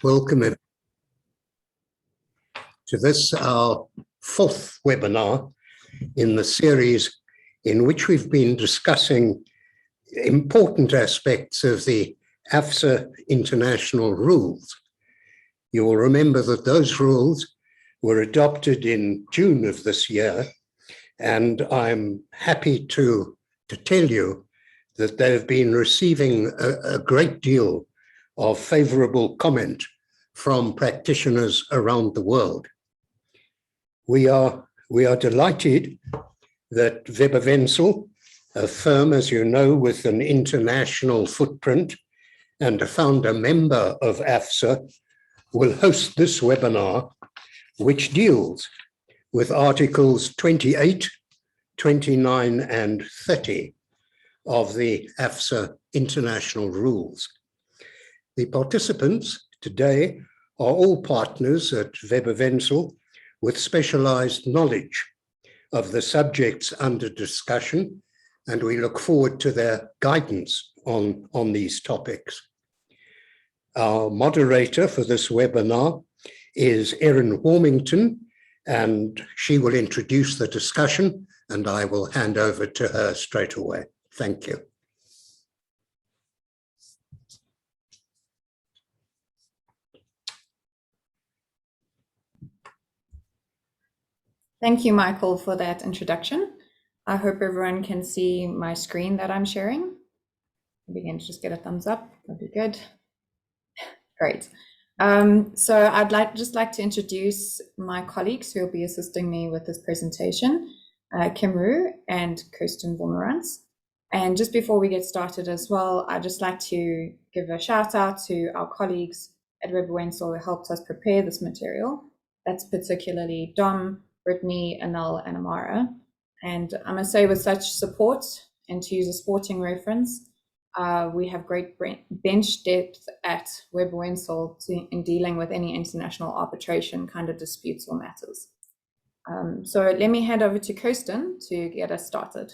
Welcome to this, our fourth webinar in the series in which we've been discussing important aspects of the AFSA international rules. You will remember that those rules were adopted in June of this year, and I'm happy to tell you that they've been receiving a great deal of favorable comment from practitioners around the world. We are delighted that Weber Wenzel, a firm, as you know, with an international footprint and a founder member of AFSA, will host this webinar, which deals with Articles 28, 29, and 30 of the AFSA international rules. The participants today are all partners at Weber Wenzel with specialized knowledge of the subjects under discussion, and we look forward to their guidance on these topics. Our moderator for this webinar is Erin Warmington, and she will introduce the discussion, and I will hand over to her straight away. Thank you. Thank you, Michael, for that introduction. I hope everyone can see my screen that I'm sharing. Maybe you can just get a thumbs up, that'd be good. Great. So I'd just like to introduce my colleagues who will be assisting me with this presentation, Kim Roo and Kirsten Vormerans. And just before we get started as well, I'd just like to give a shout out to our colleagues at Weber Wenzel who helped us prepare this material. That's particularly Dom, Brittany, Anil, and Amara. And I must say, with such support, and to use a sporting reference, we have great bench depth at Weber Wenzel in dealing with any international arbitration kind of disputes or matters. So let me hand over to Kirsten to get us started.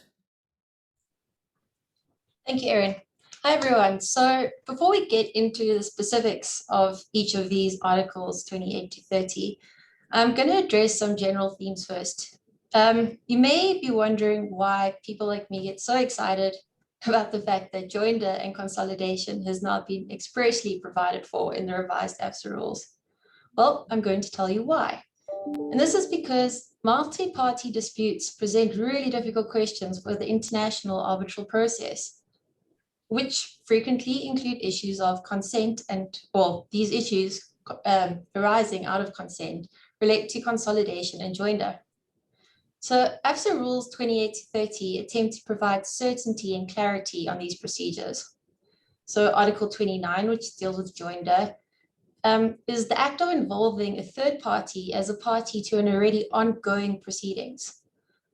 Thank you, Erin. Hi, everyone. So before we get into the specifics of each of these articles, 28 to 30, I'm going to address some general themes first. You may be wondering why people like me get so excited about the fact that joinder and consolidation has now been expressly provided for in the revised AFSA rules. Well, I'm going to tell you why. And this is because multi-party disputes present really difficult questions for the international arbitral process, which frequently include issues of consent and, well, these issues arising out of consent relate to consolidation and joinder. So AFSA rules 28 to 30 attempt to provide certainty and clarity on these procedures. So Article 29, which deals with joinder, is the act of involving a third party as a party to an already ongoing proceedings.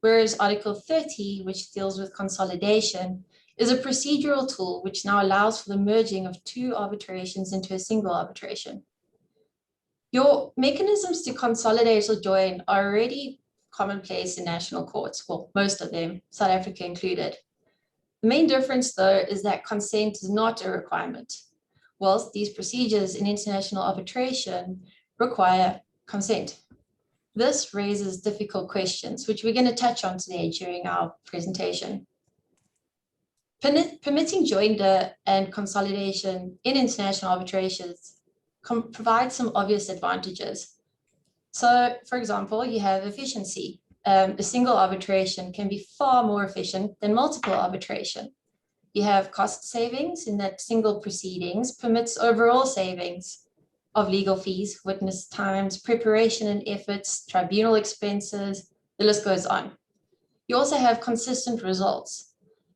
Whereas Article 30, which deals with consolidation, is a procedural tool which now allows for the merging of two arbitrations into a single arbitration. Your mechanisms to consolidate or join are already commonplace in national courts, well, most of them, South Africa included. The main difference, though, is that consent is not a requirement, whilst these procedures in international arbitration require consent. This raises difficult questions, which we're going to touch on today during our presentation. Permitting joinder and consolidation in international arbitrations provide some obvious advantages. So, for example, you have efficiency. A single arbitration can be far more efficient than multiple arbitration. You have cost savings in that single proceedings permits overall savings of legal fees, witness times, preparation and efforts, tribunal expenses, the list goes on. You also have consistent results.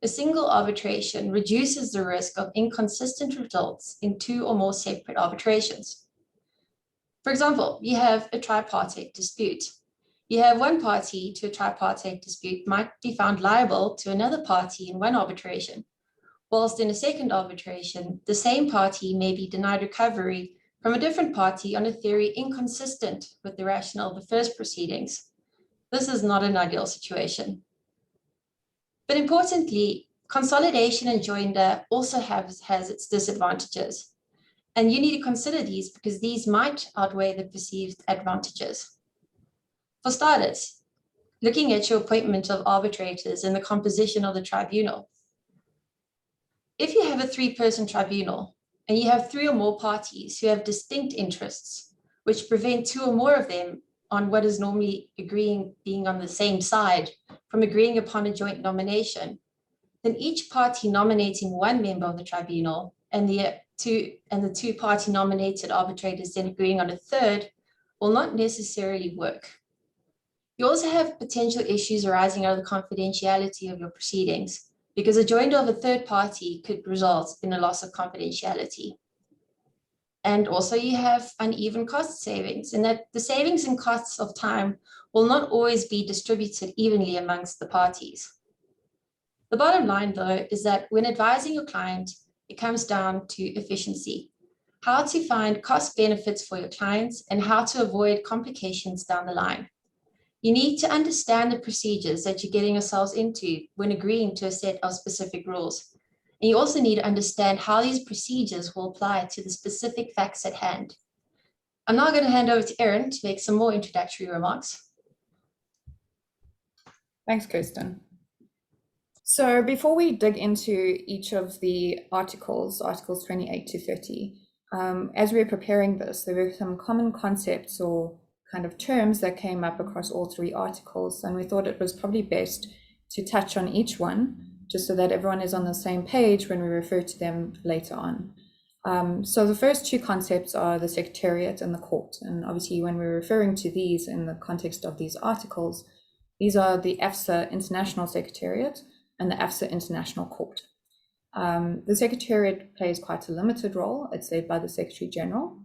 A single arbitration reduces the risk of inconsistent results in two or more separate arbitrations. For example, you have a tripartite dispute. You have one party to a tripartite dispute might be found liable to another party in one arbitration, whilst in a second arbitration, the same party may be denied recovery from a different party on a theory inconsistent with the rationale of the first proceedings. This is not an ideal situation. But importantly, consolidation and joinder also has its disadvantages. And you need to consider these because these might outweigh the perceived advantages. For starters, looking at your appointment of arbitrators and the composition of the tribunal. If you have a 3-person tribunal and you have 3 or more parties who have distinct interests, which prevent 2 or more of them on what is normally being on the same side from agreeing upon a joint nomination, then each party nominating 1 member of the tribunal and the 2 party nominated arbitrators then agreeing on a 3rd will not necessarily work. You also have potential issues arising out of the confidentiality of your proceedings, because a joinder of a 3rd party could result in a loss of confidentiality. And also you have uneven cost savings, in that the savings and costs of time will not always be distributed evenly amongst the parties. The bottom line, though, is that when advising your client, it comes down to efficiency, how to find cost benefits for your clients and how to avoid complications down the line. You need to understand the procedures that you're getting yourselves into when agreeing to a set of specific rules. And you also need to understand how these procedures will apply to the specific facts at hand. I'm now going to hand over to Erin to make some more introductory remarks. Thanks, Kirsten. So before we dig into each of the articles 28 to 30, as we were preparing this, there were some common concepts or kind of terms that came up across all 3 articles, and we thought it was probably best to touch on each one, just so that everyone is on the same page when we refer to them later on. So the first 2 concepts are the Secretariat and the Court, and obviously when we're referring to these in the context of these articles, these are the AFSA International Secretariat and the AFSA International Court. The Secretariat plays quite a limited role. It's led by the Secretary General.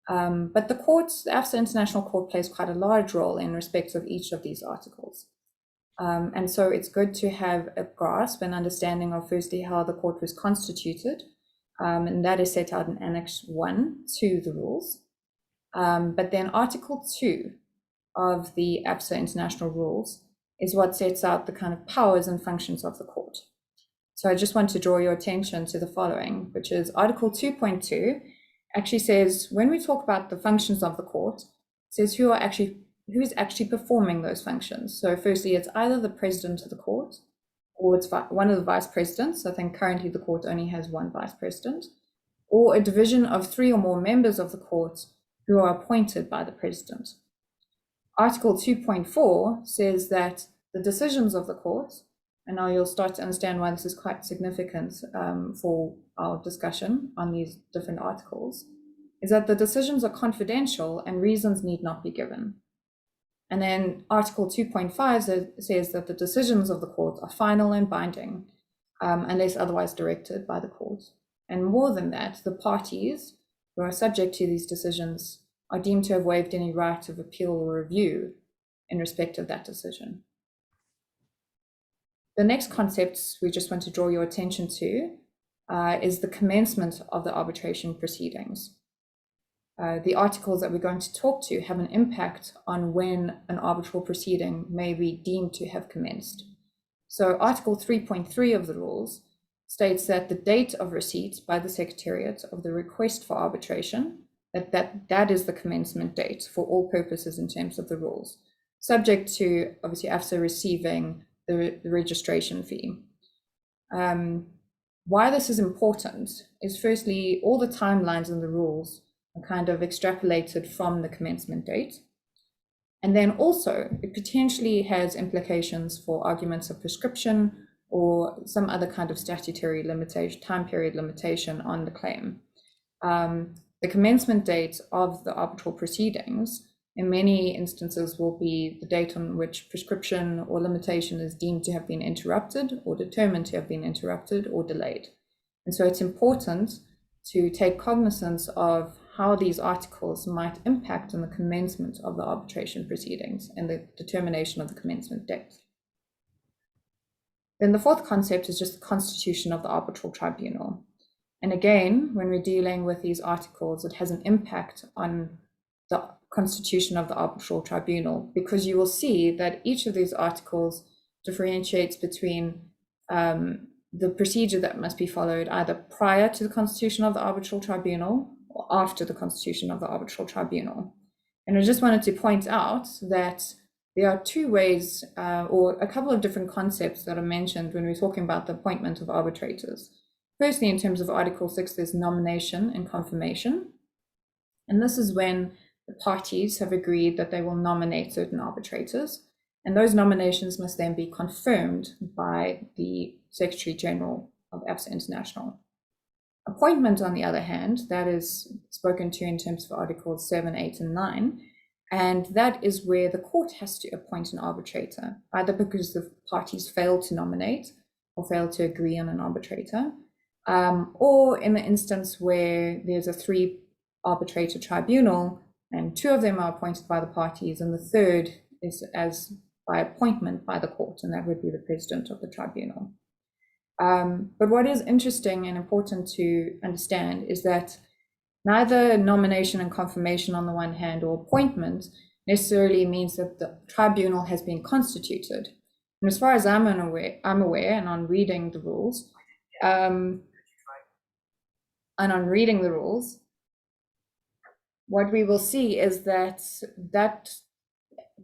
But the courts, the AFSA International Court plays quite a large role in respect of each of these articles. And so it's good to have a grasp and understanding of firstly how the court was constituted, and that is set out in Annex 1 to the rules. But then Article 2 of the AFSA International Rules is what sets out the kind of powers and functions of the court. So I just want to draw your attention to the following, which is Article 2.2 actually says, when we talk about the functions of the court, it says who is actually performing those functions. So firstly, it's either the president of the court or it's one of the vice presidents. I think currently the court only has 1 vice president, or a division of 3 or more members of the court who are appointed by the president. Article 2.4 says that the decisions of the court, and now you'll start to understand why this is quite significant for our discussion on these different articles, is that the decisions are confidential and reasons need not be given. And then Article 2.5 says that the decisions of the court are final and binding unless otherwise directed by the court. And more than that, the parties who are subject to these decisions are deemed to have waived any right of appeal or review in respect of that decision. The next concepts we just want to draw your attention to is the commencement of the arbitration proceedings. The articles that we're going to talk to have an impact on when an arbitral proceeding may be deemed to have commenced. So Article 3.3 of the rules states that the date of receipt by the Secretariat of the request for arbitration, that is the commencement date for all purposes in terms of the rules, subject to obviously AFSA receiving the registration fee. Why this is important is firstly, all the timelines in the rules are kind of extrapolated from the commencement date. And then also it potentially has implications for arguments of prescription or some other kind of statutory limitation, time period limitation on the claim. The commencement date of the arbitral proceedings in many instances will be the date on which prescription or limitation is deemed to have been interrupted or determined to have been interrupted or delayed. And so it's important to take cognizance of how these articles might impact on the commencement of the arbitration proceedings and the determination of the commencement date. Then the fourth concept is just the constitution of the arbitral tribunal. And again, when we're dealing with these articles, it has an impact on the constitution of the arbitral tribunal, because you will see that each of these articles differentiates between the procedure that must be followed either prior to the constitution of the arbitral tribunal or after the constitution of the arbitral tribunal. And I just wanted to point out that there are two ways or a couple of different concepts that are mentioned when we're talking about the appointment of arbitrators. Firstly, in terms of Article 6, there's nomination and confirmation. And this is when the parties have agreed that they will nominate certain arbitrators. And those nominations must then be confirmed by the Secretary General of AFSA International. Appointment, on the other hand, that is spoken to in terms of Articles 7, 8, and 9. And that is where the court has to appoint an arbitrator, either because the parties failed to nominate or failed to agree on an arbitrator, or in the instance where there's a 3-arbitrator tribunal and 2 of them are appointed by the parties and the third is as by appointment by the court, and that would be the president of the tribunal. But what is interesting and important to understand is that neither nomination and confirmation on the one hand or appointment necessarily means that the tribunal has been constituted. And as far as I'm aware, and on reading the rules, what we will see is that that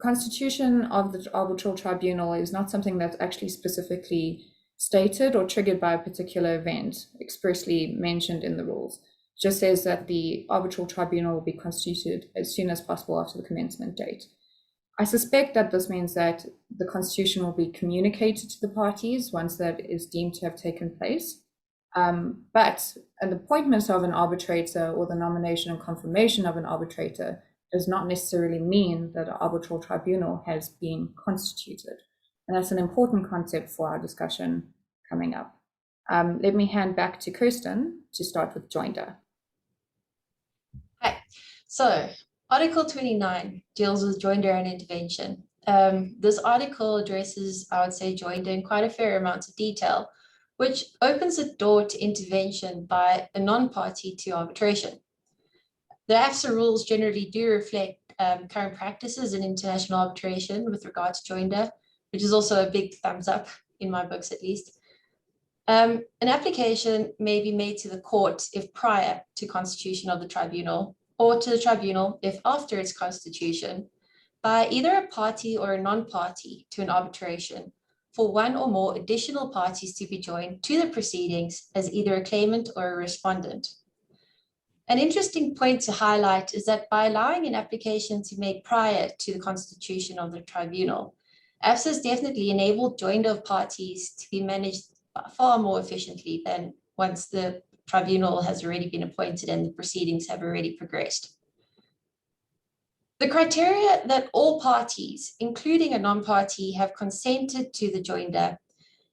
constitution of the arbitral tribunal is not something that's actually specifically stated or triggered by a particular event expressly mentioned in the rules. It just says that the arbitral tribunal will be constituted as soon as possible after the commencement date. I suspect that this means that the constitution will be communicated to the parties once that is deemed to have taken place. But an appointment of an arbitrator or the nomination and confirmation of an arbitrator does not necessarily mean that an arbitral tribunal has been constituted. And that's an important concept for our discussion coming up. Let me hand back to Kirsten to start with Joinder. Hi. So Article 29 deals with joinder and intervention. This article addresses, I would say, joinder in quite a fair amount of detail, which opens the door to intervention by a non-party to arbitration. The AFSA rules generally do reflect current practices in international arbitration with regard to joinder, which is also a big thumbs up in my books at least. An application may be made to the court if prior to constitution of the tribunal, or to the tribunal if after its constitution, by either a party or a non-party to an arbitration for one or more additional parties to be joined to the proceedings as either a claimant or a respondent. An interesting point to highlight is that by allowing an application to be made prior to the constitution of the tribunal, AFSA has definitely enabled joinder of parties to be managed far more efficiently than once the tribunal has already been appointed and the proceedings have already progressed. The criteria that all parties, including a non-party, have consented to the joinder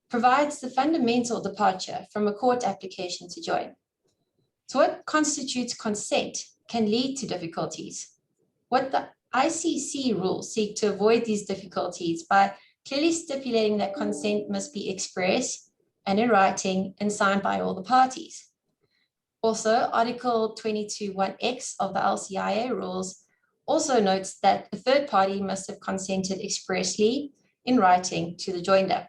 provides the fundamental departure from a court application to join. So what constitutes consent can lead to difficulties. What the ICC rules seek to avoid these difficulties by clearly stipulating that consent must be express and in writing and signed by all the parties. Also, Article 22(1)(x) of the LCIA rules also notes that a third party must have consented expressly in writing to the joinder.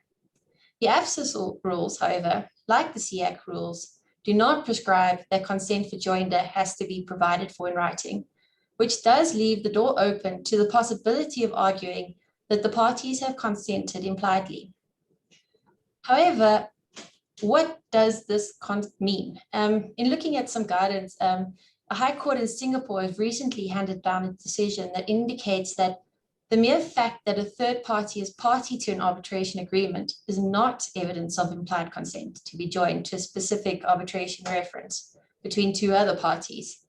The AFSA rules, however, like the SIAC rules, do not prescribe that consent for joinder has to be provided for in writing, which does leave the door open to the possibility of arguing that the parties have consented impliedly. However, what does this mean? In looking at some guidance, a high court in Singapore has recently handed down a decision that indicates that the mere fact that a third party is party to an arbitration agreement is not evidence of implied consent to be joined to a specific arbitration reference between 2 other parties.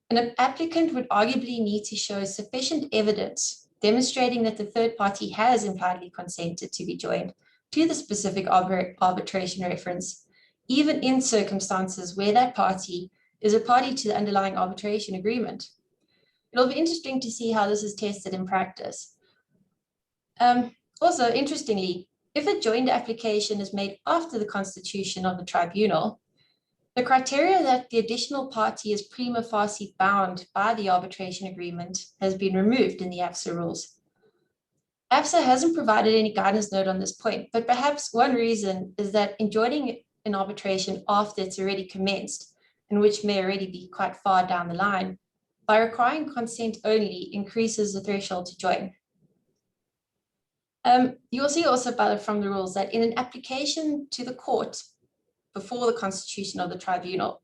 An applicant would arguably need to show sufficient evidence demonstrating that the third party has impliedly consented to be joined to the specific arbitration reference, even in circumstances where that party is a party to the underlying arbitration agreement. It'll be interesting to see how this is tested in practice. Also, interestingly, if a joinder application is made after the constitution of the tribunal, the criteria that the additional party is prima facie bound by the arbitration agreement has been removed in the AFSA rules. AFSA hasn't provided any guidance note on this point, but perhaps one reason is that in joining an arbitration after it's already commenced and which may already be quite far down the line, by requiring consent only increases the threshold to join. You will see also from the rules that in an application to the court before the constitution of the tribunal,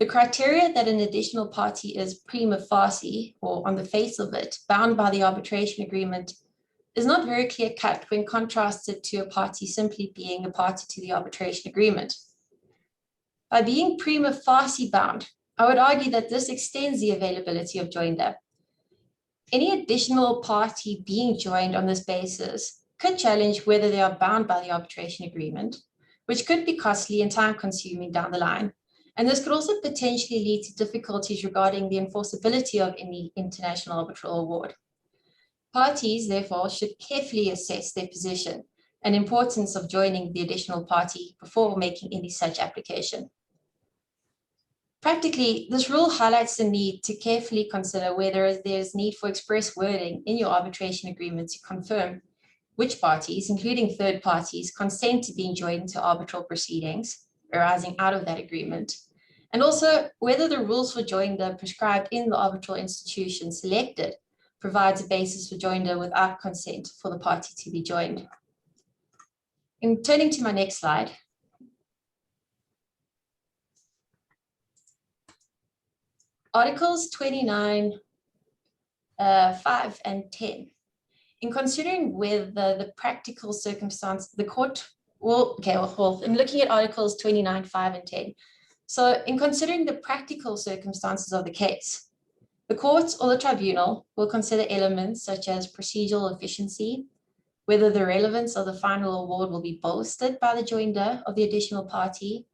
the criteria that an additional party is prima facie, or on the face of it, bound by the arbitration agreement is not very clear cut when contrasted to a party simply being a party to the arbitration agreement. By being prima facie bound, I would argue that this extends the availability of joinder. Any additional party being joined on this basis could challenge whether they are bound by the arbitration agreement, which could be costly and time-consuming down the line. And this could also potentially lead to difficulties regarding the enforceability of any international arbitral award. Parties, therefore, should carefully assess their position and importance of joining the additional party before making any such application. Practically, this rule highlights the need to carefully consider whether there's need for express wording in your arbitration agreement to confirm which parties, including third parties, consent to being joined into arbitral proceedings arising out of that agreement, and also whether the rules for joinder prescribed in the arbitral institution selected provides a basis for joinder without consent for the party to be joined. In turning to my next slide, Articles 29, 5 and 10. In considering whether the practical circumstance, the court will, in looking at Articles 29, 5 and 10. So in considering the practical circumstances of the case, the court or the tribunal will consider elements such as procedural efficiency, whether the relevance of the final award will be bolstered by the joinder of the additional party.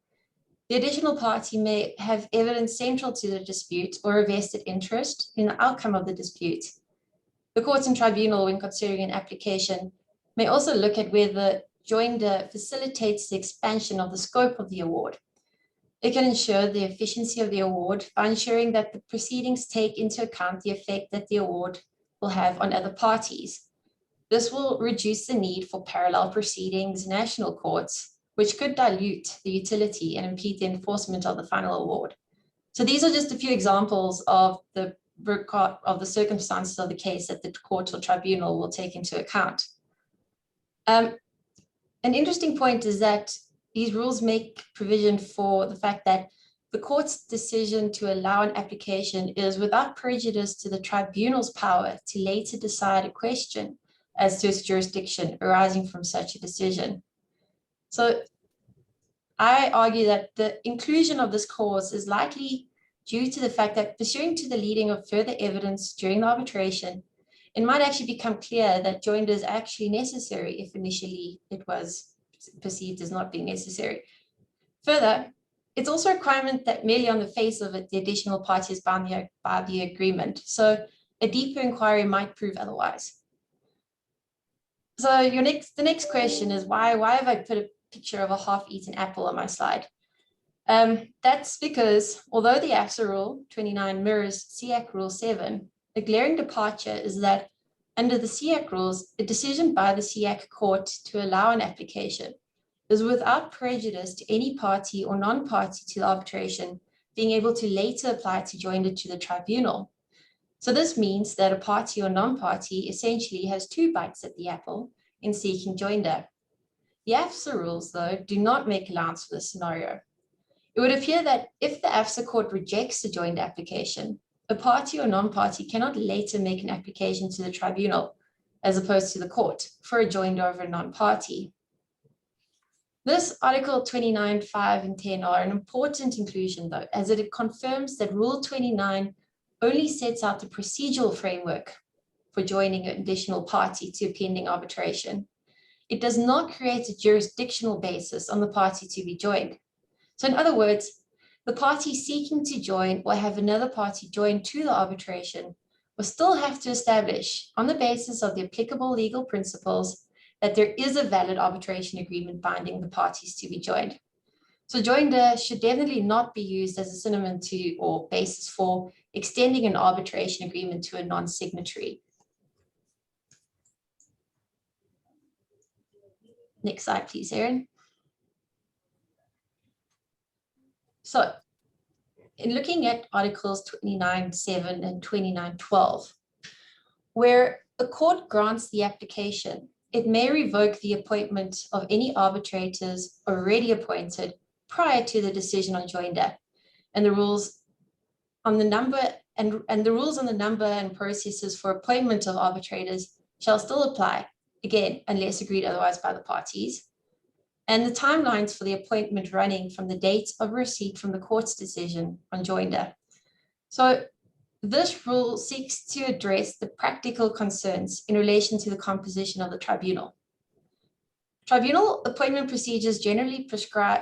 The additional party may have evidence central to the dispute or a vested interest in the outcome of the dispute. The court and tribunal, when considering an application, may also look at whether joinder facilitates the expansion of the scope of the award. It can ensure the efficiency of the award by ensuring that the proceedings take into account the effect that the award will have on other parties. This will reduce the need for parallel proceedings in national courts, which could dilute the utility and impede the enforcement of the final award. So these are just a few examples of the circumstances of the case that the court or tribunal will take into account. An interesting point is that these rules make provision for the fact that the court's decision to allow an application is without prejudice to the tribunal's power to later decide a question as to its jurisdiction arising from such a decision. So I argue that the inclusion of this clause is likely due to the fact that pursuant to the leading of further evidence during the arbitration, it might actually become clear that joinder is actually necessary if initially it was perceived as not being necessary. Further, it's also a requirement that merely on the face of it, the additional party is bound by the agreement. So a deeper inquiry might prove otherwise. So the next question is why have I put a picture of a half-eaten apple on my slide? That's because although the AFSA rule 29 mirrors SEAC rule 7, the glaring departure is that under the SEAC rules, a decision by the SEAC court to allow an application is without prejudice to any party or non-party to the arbitration being able to later apply to joinder to the tribunal. So this means that a party or non-party essentially has two bites at the apple in seeking joinder. The AFSA rules, though, do not make allowance for this scenario. It would appear that if the AFSA court rejects the joinder application, a party or non-party cannot later make an application to the tribunal, as opposed to the court, for a joinder of a non-party. This Article 29, 5 and 10 are an important inclusion, though, as it confirms that Rule 29 only sets out the procedural framework for joining an additional party to a pending arbitration. It does not create a jurisdictional basis on the party to be joined. So in other words, the party seeking to join or have another party join to the arbitration will still have to establish, on the basis of the applicable legal principles, that there is a valid arbitration agreement binding the parties to be joined. So joinder should definitely not be used as a synonym to or basis for extending an arbitration agreement to a non-signatory. Next slide, please, Erin. So in looking at Articles 29.7 and 29.12, where a court grants the application, it may revoke the appointment of any arbitrators already appointed prior to the decision on joinder, and the rules on the number and the rules on the number and processes for appointment of arbitrators shall still apply, again, unless agreed otherwise by the parties, and the timelines for the appointment running from the date of receipt from the court's decision on joinder. So this rule seeks to address the practical concerns in relation to the composition of the tribunal. Tribunal appointment procedures generally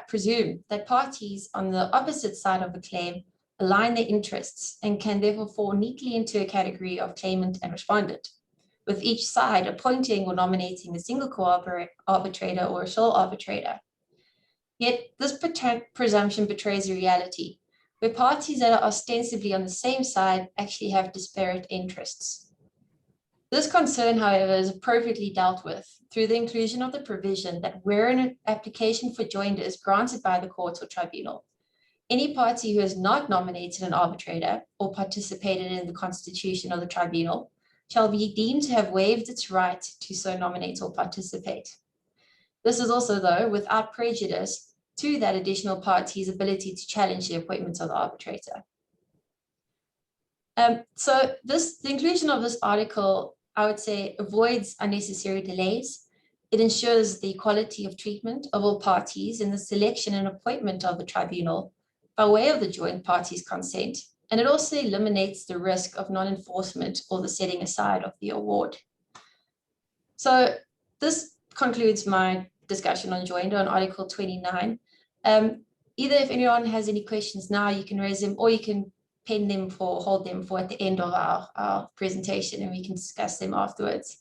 presume that parties on the opposite side of the claim align their interests and can therefore fall neatly into a category of claimant and respondent, with each side appointing or nominating a single co-arbitrator or a sole arbitrator. Yet this presumption betrays a reality, where parties that are ostensibly on the same side actually have disparate interests. This concern, however, is appropriately dealt with through the inclusion of the provision that where an application for joinder is granted by the court or tribunal, any party who has not nominated an arbitrator or participated in the constitution of the tribunal shall be deemed to have waived its right to so nominate or participate. This is also, though, without prejudice to that additional party's ability to challenge the appointment of the arbitrator. So the inclusion of this article, I would say, avoids unnecessary delays. It ensures the equality of treatment of all parties in the selection and appointment of the tribunal by way of the joint parties' consent, and it also eliminates the risk of non-enforcement or the setting aside of the award. So this concludes my discussion on joinder on Article 29. Either if anyone has any questions now, you can raise them, or you can pen them hold them for at the end of our presentation, and we can discuss them afterwards.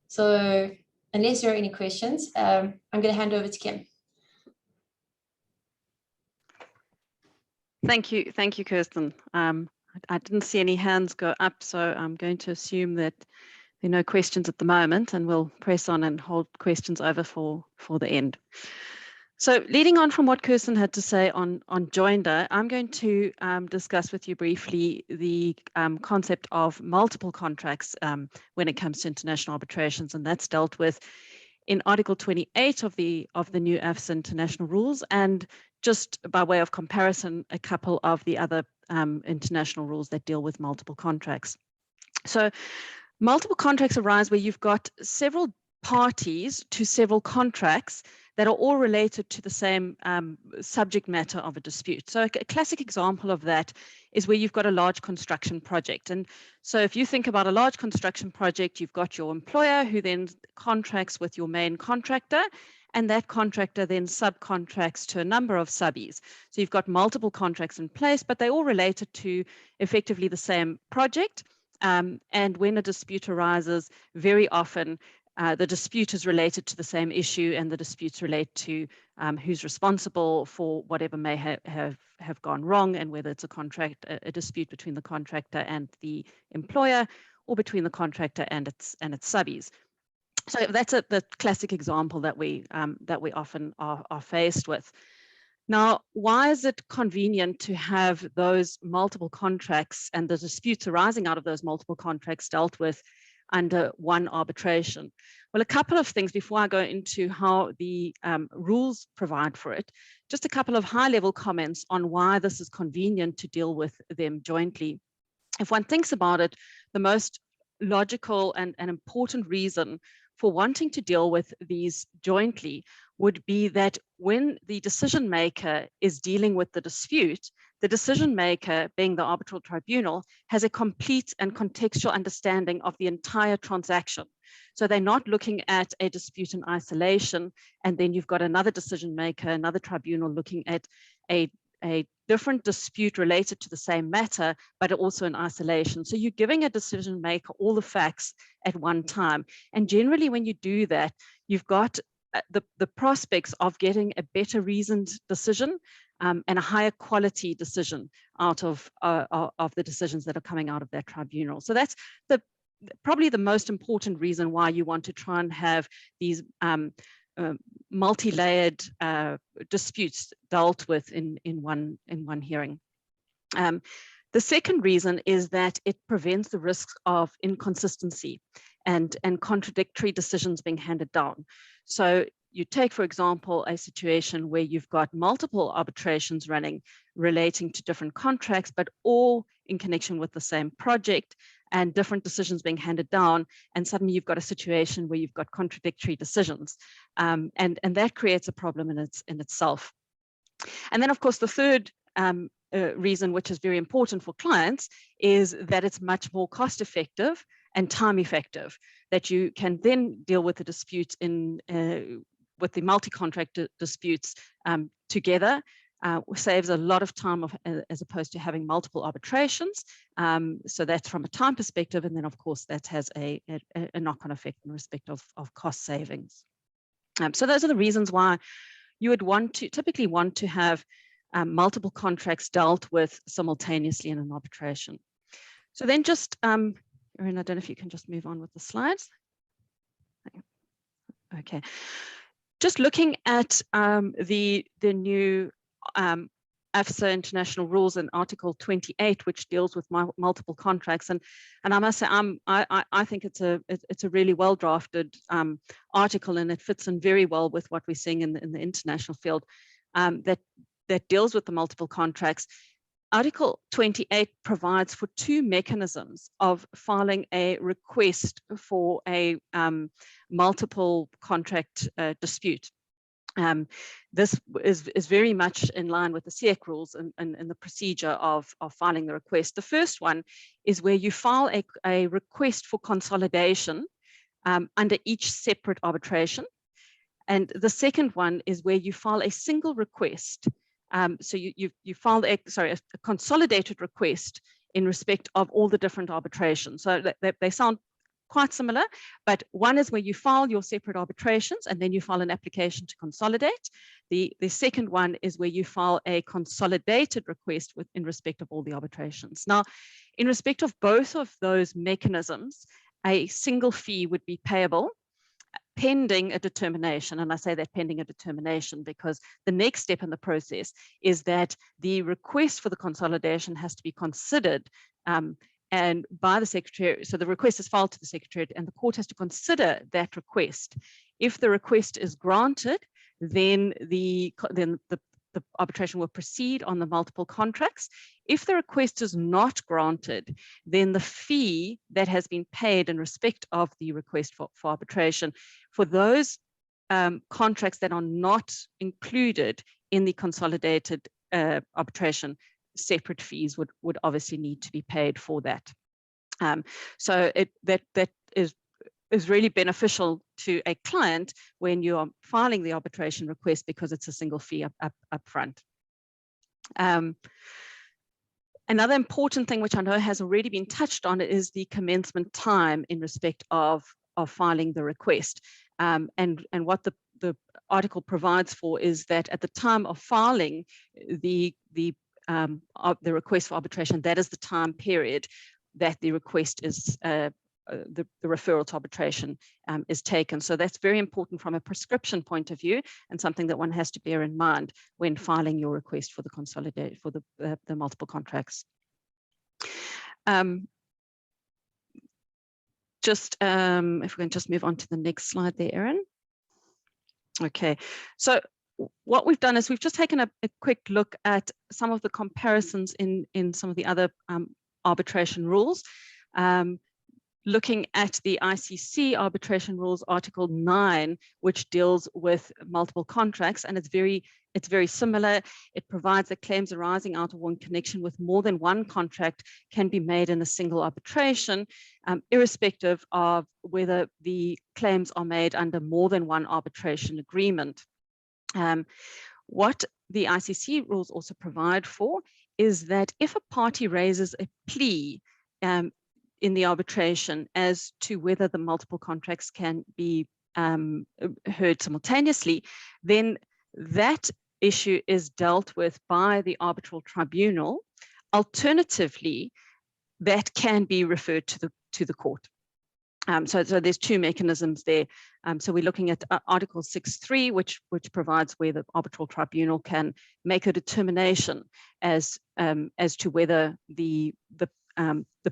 So unless there are any questions, I'm going to hand over to Kim. Thank you, Kirsten. I didn't see any hands go up, so I'm going to assume that there are no questions at the moment, and we'll press on and hold questions over for the end. So leading on from what Kirsten had to say on joinder, I'm going to discuss with you briefly the concept of multiple contracts when it comes to international arbitrations, and that's dealt with in Article 28 of the new AFSA international rules, and just by way of comparison, a couple of the other international rules that deal with multiple contracts. So multiple contracts arise where you've got several parties to several contracts that are all related to the same subject matter of a dispute. So a classic example of that is where you've got a large construction project. And so if you think about a large construction project, you've got your employer who then contracts with your main contractor, and that contractor then subcontracts to a number of subbies. So you've got multiple contracts in place, but they're all related to effectively the same project. And when a dispute arises, very often the dispute is related to the same issue, and the disputes relate to who's responsible for whatever may have gone wrong, and whether it's a dispute between the contractor and the employer, or between the contractor and its subbies. So that's the classic example that we often are faced with. Now, why is it convenient to have those multiple contracts and the disputes arising out of those multiple contracts dealt with under one arbitration? Well, a couple of things before I go into how the rules provide for it. Just a couple of high-level comments on why this is convenient to deal with them jointly. If one thinks about it, the most logical and important reason for wanting to deal with these jointly would be that when the decision maker is dealing with the dispute, the decision maker, being the arbitral tribunal, has a complete and contextual understanding of the entire transaction. So they're not looking at a dispute in isolation, and then you've got another decision maker, another tribunal looking at a different dispute related to the same matter, but also in isolation. So you're giving a decision maker all the facts at one time. And generally, when you do that, you've got the prospects of getting a better reasoned decision and a higher quality decision out of the decisions that are coming out of that tribunal. So that's probably the most important reason why you want to try and have these multi-layered disputes dealt with in one hearing. The second reason is that it prevents the risks of inconsistency and contradictory decisions being handed down. So you take, for example, a situation where you've got multiple arbitrations running relating to different contracts, but all in connection with the same project, and different decisions being handed down, and suddenly you've got a situation where you've got contradictory decisions, and that creates a problem in itself. And then, of course, the third reason, which is very important for clients, is that it's much more cost effective and time effective, that you can then deal with the disputes with the multi-contract disputes together. Saves a lot of time as opposed to having multiple arbitrations. So that's from a time perspective, and then of course that has a knock-on effect in respect of cost savings. So those are the reasons why you would typically want to have multiple contracts dealt with simultaneously in an arbitration. So then just, Erin, I don't know if you can just move on with the slides. Okay, just looking at the new AFSA international rules in Article 28, which deals with multiple contracts, and I must say, I think it's a really well drafted article, and it fits in very well with what we're seeing in the international field that deals with the multiple contracts. Article 28 provides for two mechanisms of filing a request for a multiple contract dispute. This is very much in line with the SEAC rules and the procedure of filing the request. The first one is where you file a request for consolidation under each separate arbitration. And the second one is where you file a single request. So you file a consolidated request in respect of all the different arbitrations. So they sound quite similar, but one is where you file your separate arbitrations and then you file an application to consolidate. The second one is where you file a consolidated request in respect of all the arbitrations. Now, in respect of both of those mechanisms, a single fee would be payable pending a determination. And I say that pending a determination because the next step in the process is that the request for the consolidation has to be considered and by the Secretary. So the request is filed to the Secretary and the court has to consider that request. If the request is granted, then the arbitration will proceed on the multiple contracts. If the request is not granted, then the fee that has been paid in respect of the request for arbitration for those contracts that are not included in the consolidated arbitration, separate fees would obviously need to be paid for that. So that is really beneficial to a client when you are filing the arbitration request because it's a single fee up front. Another important thing which I know has already been touched on is the commencement time in respect of filing the request. And what the article provides for is that at the time of filing the request for arbitration, that is the time period that the request is the referral to arbitration is taken. So that's very important from a prescription point of view and something that one has to bear in mind when filing your request for the consolidated, for the multiple contracts. If we can just move on to the next slide there, Erin. Okay, so what we've done is we've just taken a quick look at some of the comparisons in some of the other arbitration rules. Looking at the ICC arbitration rules, Article 9, which deals with multiple contracts, and it's very similar. It provides that claims arising out of one connection with more than one contract can be made in a single arbitration, irrespective of whether the claims are made under more than one arbitration agreement. What the ICC rules also provide for is that if a party raises a plea in the arbitration as to whether the multiple contracts can be heard simultaneously, then that issue is dealt with by the arbitral tribunal. Alternatively, that can be referred to the court. So there's two mechanisms there. So we're looking at Article 6.3, which provides where the arbitral tribunal can make a determination as to whether the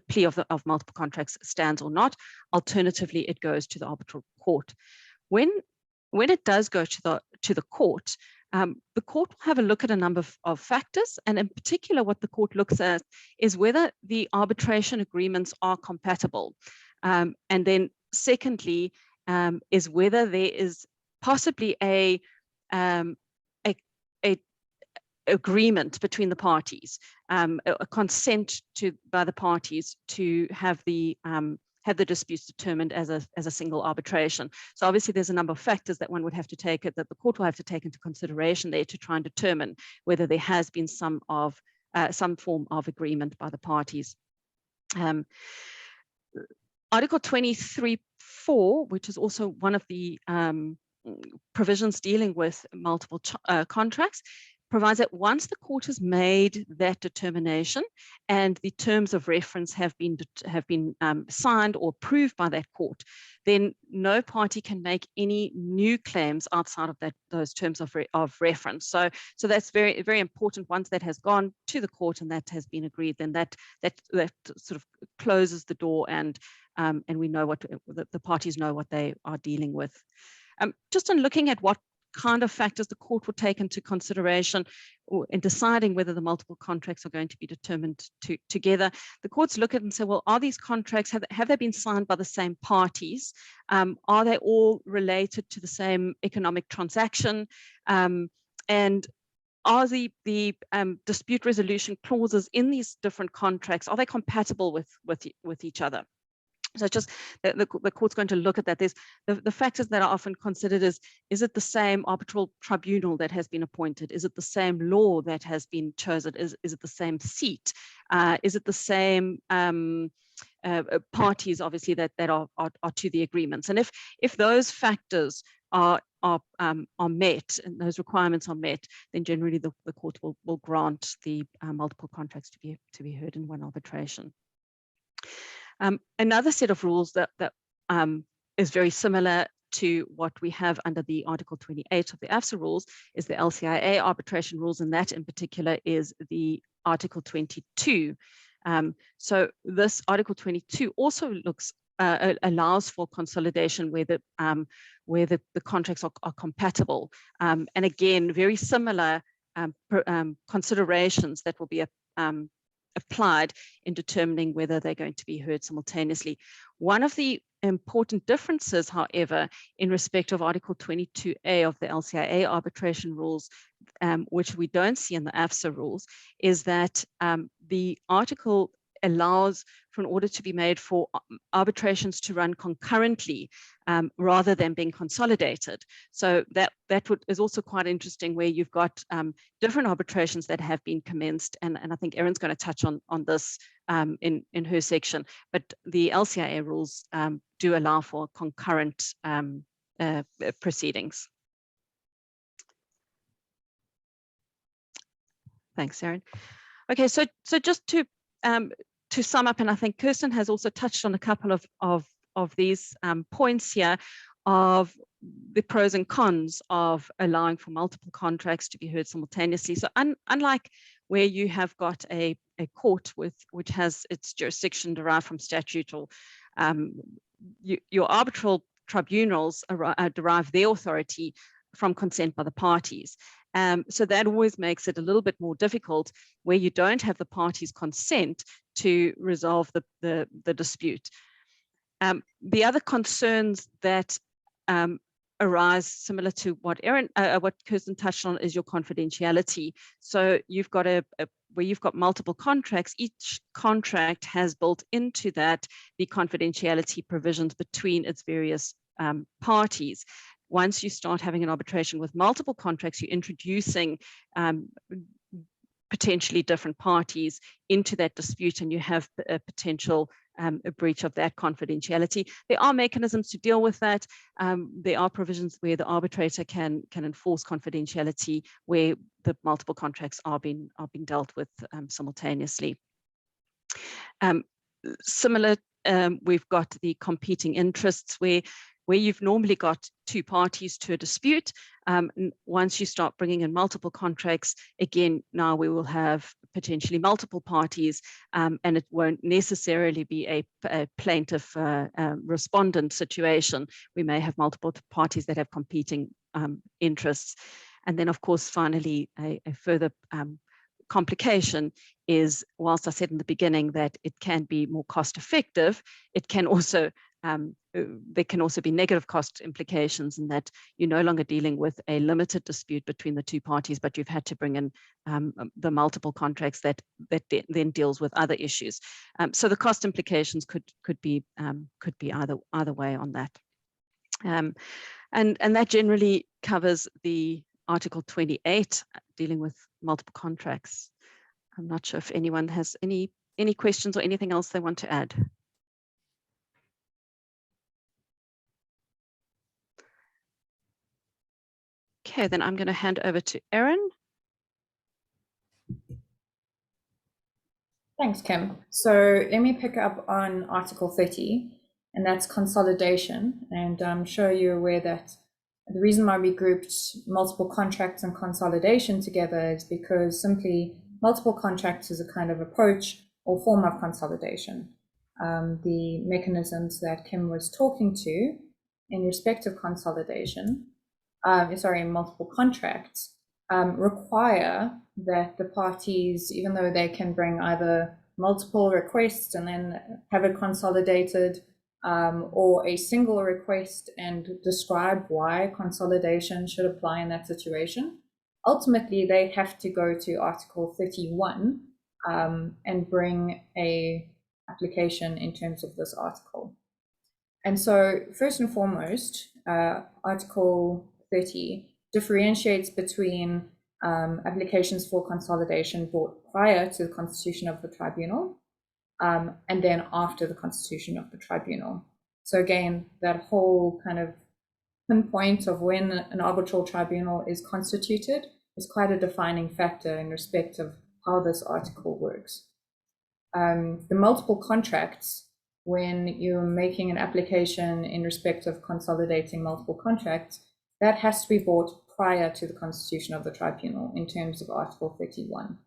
plea of multiple contracts stands or not. Alternatively, it goes to the arbitral court. When it does go to the court, the court will have a look at a number of factors, and in particular, what the court looks at is whether the arbitration agreements are compatible. And then secondly, is whether there is possibly a agreement between the parties, a consent by the parties to have the disputes determined as a single arbitration. So obviously there's a number of factors that one would have to take that the court will have to take into consideration there to try and determine whether there has been some form of agreement by the parties. Article 23.4, which is also one of the provisions dealing with multiple contracts, provides that once the court has made that determination and the terms of reference have been signed or approved by that court, then no party can make any new claims outside of those terms of reference. So that's very, very important. Once that has gone to the court and that has been agreed, then that sort of closes the door, and we know what the parties know what they are dealing with. Just in looking at what kind of factors the court will take into consideration in deciding whether the multiple contracts are going to be determined together, the courts look at and say, well, are these contracts, have they been signed by the same parties? Are they all related to the same economic transaction? And are the dispute resolution clauses in these different contracts, are they compatible with each other? So just the court's going to look at that. There's the factors that are often considered is it the same arbitral tribunal that has been appointed? Is it the same law that has been chosen? Is it the same seat? Is it the same parties, obviously, that are to the agreements? And if those factors are met and those requirements are met, then generally the court will grant the multiple contracts to be heard in one arbitration. Another set of rules that is very similar to what we have under the Article 28 of the AFSA rules is the LCIA arbitration rules, and that in particular is the Article 22. So this Article 22 also allows for consolidation where the contracts are compatible, and again, very similar considerations that will be applied in determining whether they're going to be heard simultaneously. One of the important differences, however, in respect of Article 22A of the LCIA arbitration rules, which we don't see in the AFSA rules, is that the article allows for an order to be made for arbitrations to run concurrently rather than being consolidated. So that is also quite interesting, where you've got different arbitrations that have been commenced, and I think Erin's going to touch on this in her section, but the LCIA rules do allow for concurrent proceedings. Thanks, Erin. Okay, so just to sum up, and I think Kirsten has also touched on a couple of these points here of the pros and cons of allowing for multiple contracts to be heard simultaneously. So unlike where you have got a court which has its jurisdiction derived from statute, or your arbitral tribunals derive their authority from consent by the parties. So that always makes it a little bit more difficult where you don't have the parties' consent to resolve the dispute. The other concerns that arise, similar to what Kirsten touched on, is your confidentiality. So you've got where you've got multiple contracts, each contract has built into that the confidentiality provisions between its various parties. Once you start having an arbitration with multiple contracts, you're introducing potentially different parties into that dispute, and you have a potential a breach of that confidentiality. There are mechanisms to deal with that. There are provisions where the arbitrator can enforce confidentiality where the multiple contracts are being dealt with simultaneously. Similar we've got the competing interests where you've normally got two parties to a dispute. Once you start bringing in multiple contracts, again, now we will have potentially multiple parties, and it won't necessarily be a plaintiff respondent situation. We may have multiple parties that have competing interests. And then, of course, finally, a further complication is, whilst I said in the beginning that it can be more cost effective, it can also there can also be negative cost implications in that you're no longer dealing with a limited dispute between the two parties, but you've had to bring in the multiple contracts that then deals with other issues. So the cost implications could be either way on that. And that generally covers the Article 28 dealing with multiple contracts. I'm not sure if anyone has any questions or anything else they want to add. Okay, then I'm going to hand over to Erin. Thanks, Kim. So let me pick up on Article 30, and that's consolidation. And I'm sure you're aware that the reason why we grouped multiple contracts and consolidation together is because simply multiple contracts is a kind of approach or form of consolidation. The mechanisms that Kim was talking to in respect of consolidation, multiple contracts, require that the parties, even though they can bring either multiple requests and then have it consolidated, or a single request and describe why consolidation should apply in that situation, ultimately they have to go to Article 31 and bring a application in terms of this article. And so first and foremost, Article 30 differentiates between applications for consolidation brought prior to the constitution of the tribunal and then after the constitution of the tribunal. So again, that whole kind of pinpoint of when an arbitral tribunal is constituted is quite a defining factor in respect of how this article works. The multiple contracts, when you're making an application in respect of consolidating multiple contracts, that has to be brought prior to the constitution of the tribunal in terms of Article 31.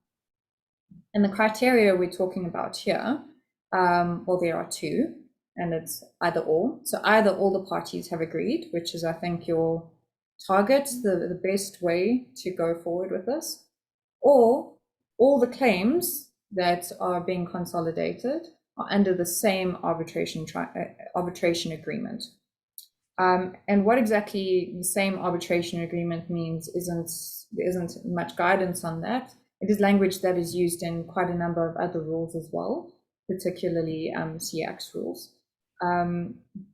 And the criteria we're talking about here, well, there are two, and it's either or. So either all the parties have agreed, which is, I think, your target, the best way to go forward with this, or all the claims that are being consolidated are under the same arbitration agreement. And what exactly the same arbitration agreement means there isn't much guidance on that. It is language that is used in quite a number of other rules as well, particularly CX rules.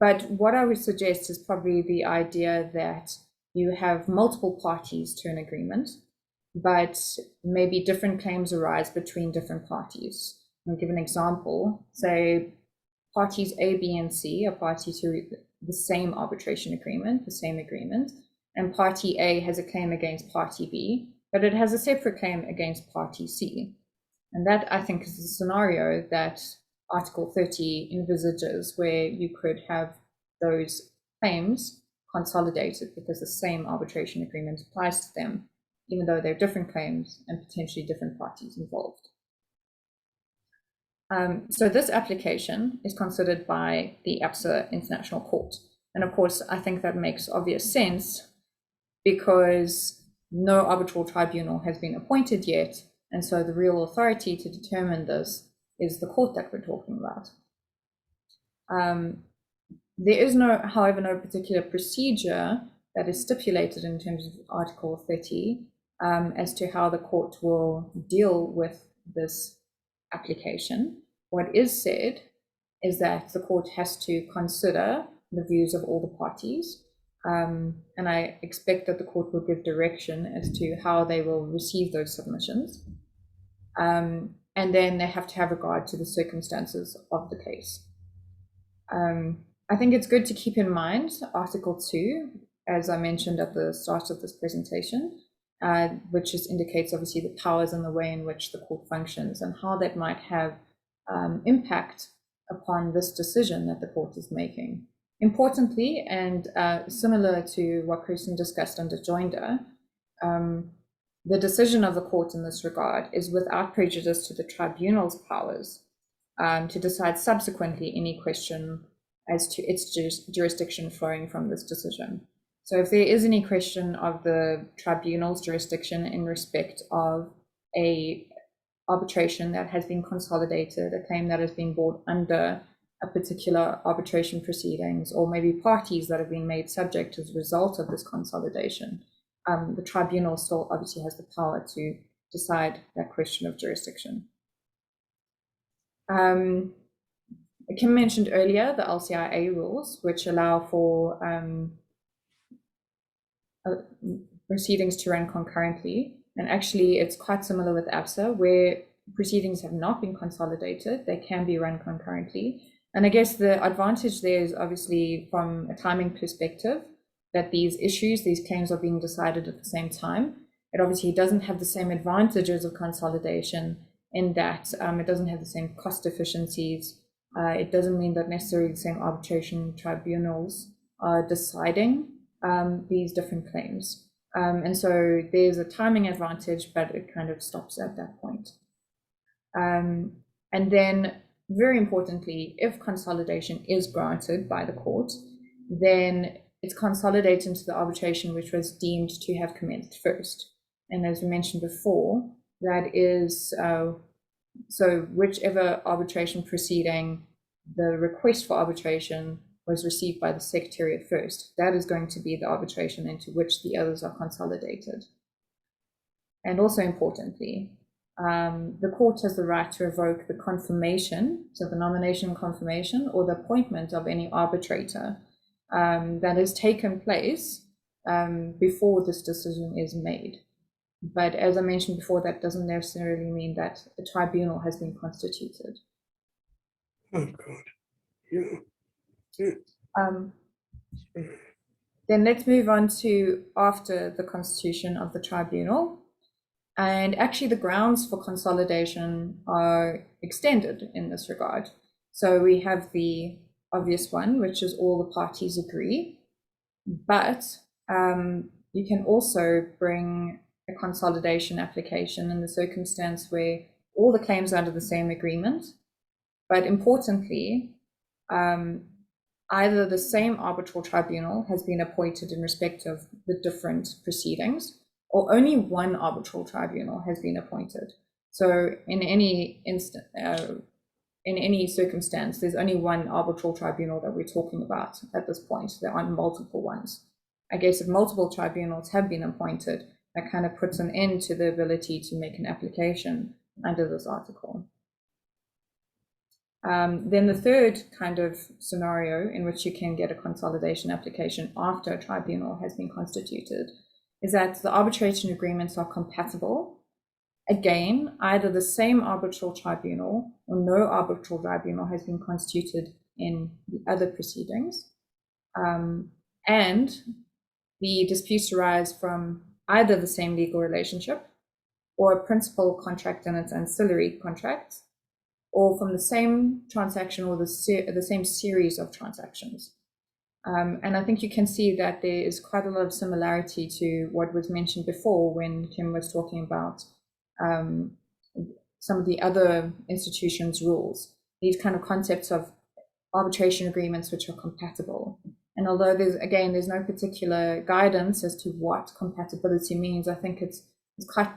But what I would suggest is probably the idea that you have multiple parties to an agreement, but maybe different claims arise between different parties. I'll give an example. Say parties A, B, and C are party to the same arbitration agreement, and party A has a claim against party B, but it has a separate claim against party C. And that, I think, is the scenario that Article 30 envisages, where you could have those claims consolidated because the same arbitration agreement applies to them, even though they're different claims and potentially different parties involved. So this application is considered by the AFSA International Court. And of course, I think that makes obvious sense because no arbitral tribunal has been appointed yet. And so the real authority to determine this is the court that we're talking about. There is however, no particular procedure that is stipulated in terms of Article 30 as to how the court will deal with this application. What is said is that the court has to consider the views of all the parties, and I expect that the court will give direction as to how they will receive those submissions, and then they have to have regard to the circumstances of the case. I think it's good to keep in mind Article 2, as I mentioned at the start of this presentation, which just indicates obviously the powers and the way in which the court functions and how that might have impact upon this decision that the court is making. Importantly, and similar to what Kirsten discussed under Joinder, the decision of the court in this regard is without prejudice to the tribunal's powers to decide subsequently any question as to its jurisdiction flowing from this decision. So if there is any question of the tribunal's jurisdiction in respect of a arbitration that has been consolidated, a claim that has been brought under a particular arbitration proceedings, or maybe parties that have been made subject as a result of this consolidation, the tribunal still obviously has the power to decide that question of jurisdiction. Kim mentioned earlier the LCIA rules, which allow for proceedings to run concurrently. And actually, it's quite similar with AFSA, where proceedings have not been consolidated, they can be run concurrently. And I guess the advantage there is obviously from a timing perspective, that these issues, these claims are being decided at the same time. It obviously doesn't have the same advantages of consolidation in that it doesn't have the same cost efficiencies. It doesn't mean that necessarily the same arbitration tribunals are deciding these different claims. And so there's a timing advantage, but it kind of stops at that point. And then very importantly, if consolidation is granted by the court, then it's consolidated into the arbitration which was deemed to have commenced first. And as we mentioned before, that is, so whichever arbitration proceeding the request for arbitration was received by the Secretariat first, that is going to be the arbitration into which the others are consolidated. And also importantly, the court has the right to revoke the confirmation, so the nomination and confirmation, or the appointment of any arbitrator that has taken place before this decision is made. But as I mentioned before, that doesn't necessarily mean that a tribunal has been constituted. Oh, God. Yeah. Then let's move on to after the constitution of the tribunal. And actually the grounds for consolidation are extended in this regard. So we have the obvious one, which is all the parties agree, but you can also bring a consolidation application in the circumstance where all the claims are under the same agreement, but importantly, either the same arbitral tribunal has been appointed in respect of the different proceedings, or only one arbitral tribunal has been appointed. So in any instant, in any circumstance, there's only one arbitral tribunal that we're talking about at this point. There aren't multiple ones. I guess if multiple tribunals have been appointed, that kind of puts an end to the ability to make an application under this article. Then the third kind of scenario in which you can get a consolidation application after a tribunal has been constituted is that the arbitration agreements are compatible. Again, either the same arbitral tribunal or no arbitral tribunal has been constituted in the other proceedings. And the disputes arise from either the same legal relationship or a principal contract and its ancillary contracts, or from the same transaction or the same series of transactions. And I think you can see that there is quite a lot of similarity to what was mentioned before when Kim was talking about some of the other institutions' rules, these kind of concepts of arbitration agreements which are compatible. And although there's no particular guidance as to what compatibility means, I think it's quite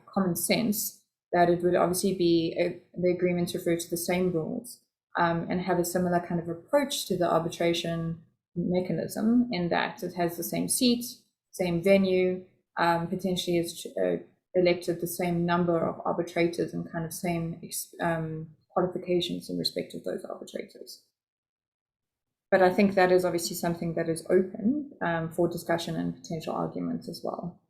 common sense that it would obviously be the agreements refer to the same rules and have a similar kind of approach to the arbitration mechanism in that it has the same seat, same venue, potentially it's elected the same number of arbitrators and kind of same qualifications in respect of those arbitrators. But I think that is obviously something that is open for discussion and potential arguments as well.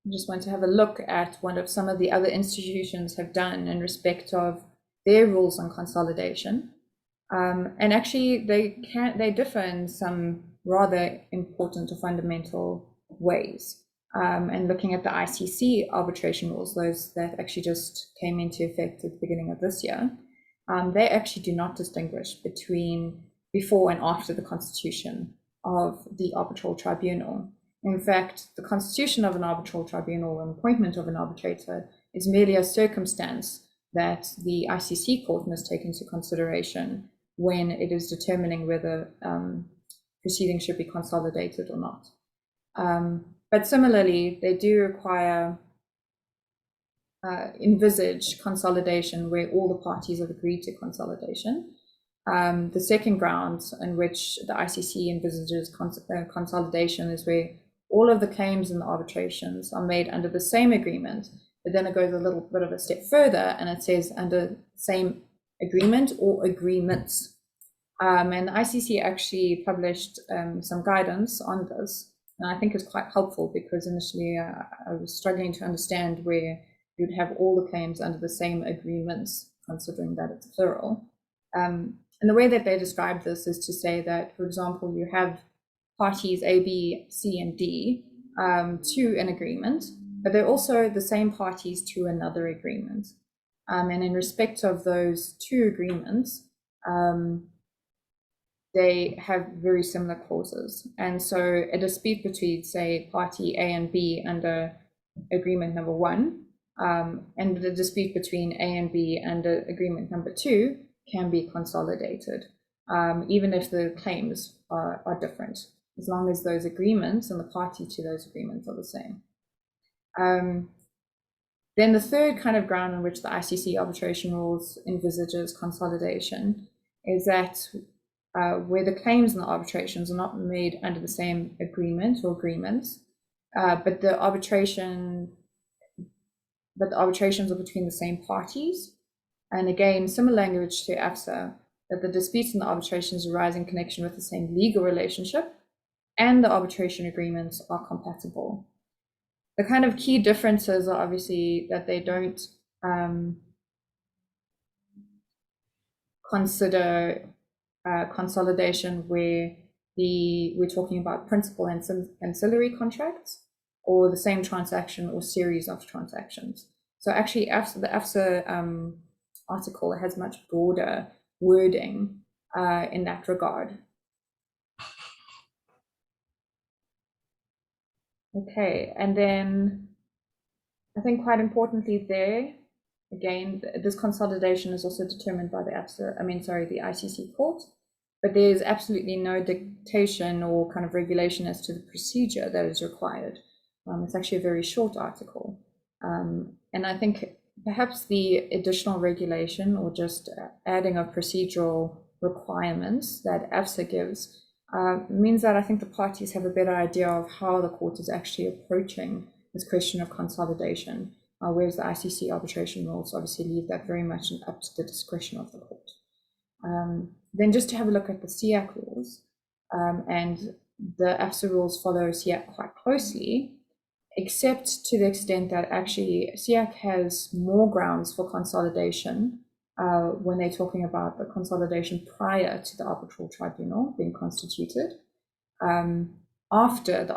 I just want to have a look at what some of the other institutions have done in respect of their rules on consolidation. And actually they differ in some rather important or fundamental ways. And looking at the ICC arbitration rules, those that actually just came into effect at the beginning of this year, they actually do not distinguish between before and after the constitution of the arbitral tribunal. In fact, the constitution of an arbitral tribunal and appointment of an arbitrator is merely a circumstance that the ICC court must take into consideration when it is determining whether proceedings should be consolidated or not. But similarly, they do require envisage consolidation where all the parties have agreed to consolidation. The second ground in which the ICC envisages consolidation is where all of the claims and the arbitrations are made under the same agreement, but then it goes a little bit of a step further and it says under the same agreement or agreements. And the ICC actually published some guidance on this, and I think it's quite helpful because initially I was struggling to understand where you'd have all the claims under the same agreements, considering that it's plural. And the way that they describe this is to say that, for example, you have parties A, B, C, and D to an agreement, but they're also the same parties to another agreement. And in respect of those two agreements, they have very similar clauses. And so a dispute between, say, party A and B under agreement number 1, and the dispute between A and B under agreement number 2 can be consolidated, even if the claims are different, as long as those agreements and the party to those agreements are the same. Then the third kind of ground on which the ICC arbitration rules envisages consolidation is that where the claims and the arbitrations are not made under the same agreement or agreements, but the arbitrations are between the same parties. And again, similar language to AFSA, that the disputes and the arbitrations arise in connection with the same legal relationship and the arbitration agreements are compatible. The kind of key differences are obviously that they don't consider consolidation where we're talking about principal and ancillary contracts or the same transaction or series of transactions. So actually the AFSA article has much broader wording in that regard. Okay, and then I think quite importantly there, again, this consolidation is also determined by the ICC court, but there's absolutely no dictation or kind of regulation as to the procedure that is required. It's actually a very short article. And I think perhaps the additional regulation or just adding of procedural requirements that AFSA gives means that I think the parties have a better idea of how the court is actually approaching this question of consolidation, whereas the ICC arbitration rules obviously leave that very much up to the discretion of the court. Then just to have a look at the SEAC rules, and the AFSA rules follow SEAC quite closely, except to the extent that actually SEAC has more grounds for consolidation when they're talking about the consolidation prior to the arbitral tribunal being constituted. After the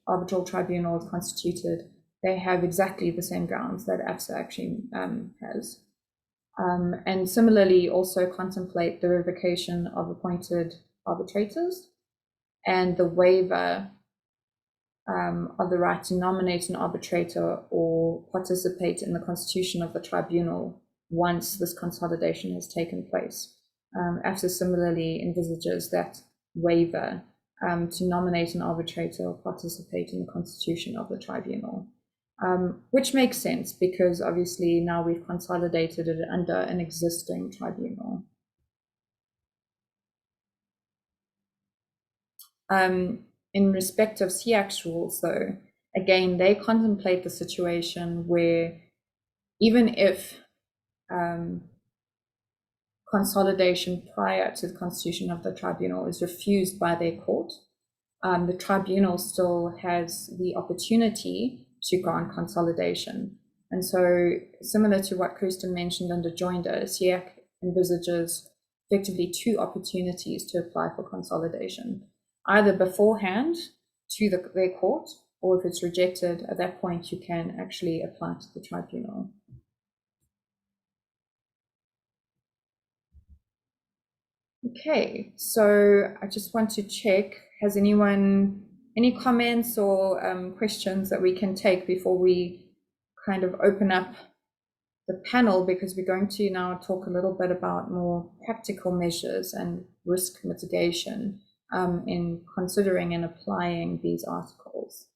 arbitral tribunal is constituted, they have exactly the same grounds that AFSA actually has. And similarly also contemplate the revocation of appointed arbitrators and the waiver of the right to nominate an arbitrator or participate in the constitution of the tribunal once this consolidation has taken place. AFSA similarly envisages that waiver to nominate an arbitrator or participate in the constitution of the tribunal, which makes sense because obviously now we've consolidated it under an existing tribunal. In respect of SEAC's rules, though, again, they contemplate the situation where even if consolidation prior to the constitution of the tribunal is refused by their court, the tribunal still has the opportunity to grant consolidation. And so similar to what Kirsten mentioned under Joinder, SEAC envisages effectively two opportunities to apply for consolidation. either beforehand to their court, or if it's rejected, at that point you can actually apply to the tribunal. Okay, so I just want to check, has anyone any comments or questions that we can take before we kind of open up the panel, because we're going to now talk a little bit about more practical measures and risk mitigation in considering and applying these articles.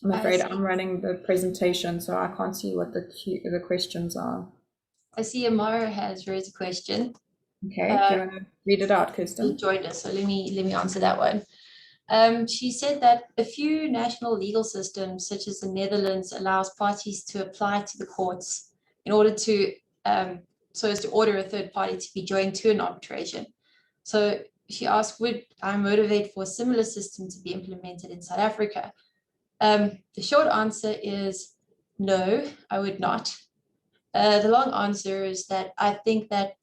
I'm afraid I'm running the presentation, so I can't see what the questions are. I see Amara has raised a question. Okay, do you want to read it out, Kirsten? He joined us, so let me answer that one. She said that a few national legal systems, such as the Netherlands, allows parties to apply to the courts in order to, so as to order a third party to be joined to an arbitration. So she asked, would I motivate for a similar system to be implemented in South Africa? The short answer is no, I would not. The long answer is that I think that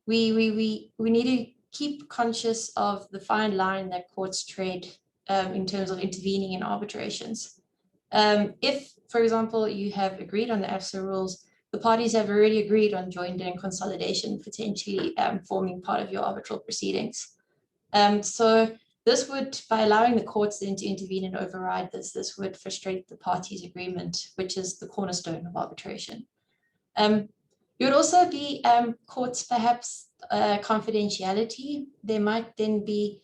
we need to keep conscious of the fine line that courts tread in terms of intervening in arbitrations. If, for example, you have agreed on the AFSA rules, the parties have already agreed on joinder and consolidation, potentially forming part of your arbitral proceedings. So this would, by allowing the courts then to intervene and override this would frustrate the parties' agreement, which is the cornerstone of arbitration. You would also be courts perhaps confidentiality. There might then be,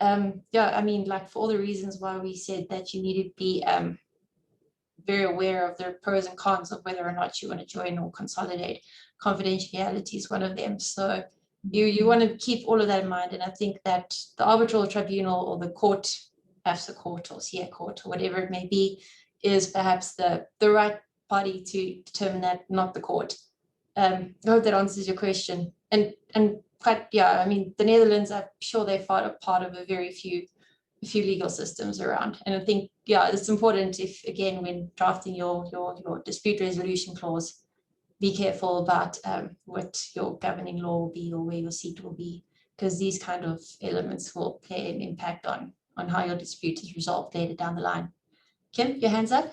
like for all the reasons why we said that you need to be very aware of the pros and cons of whether or not you want to join or consolidate. Confidentiality is one of them. So you want to keep all of that in mind. And I think that the arbitral tribunal or the court, AFSA court or CA court or whatever it may be, is perhaps the right party to determine that, not the court. I hope that answers your question. And quite, I mean, the Netherlands, I'm sure they're part of a very few legal systems around. And I think, it's important, if again, when drafting your dispute resolution clause, be careful about what your governing law will be or where your seat will be, because these kind of elements will play an impact on how your dispute is resolved later down the line. Kim, your hand's up.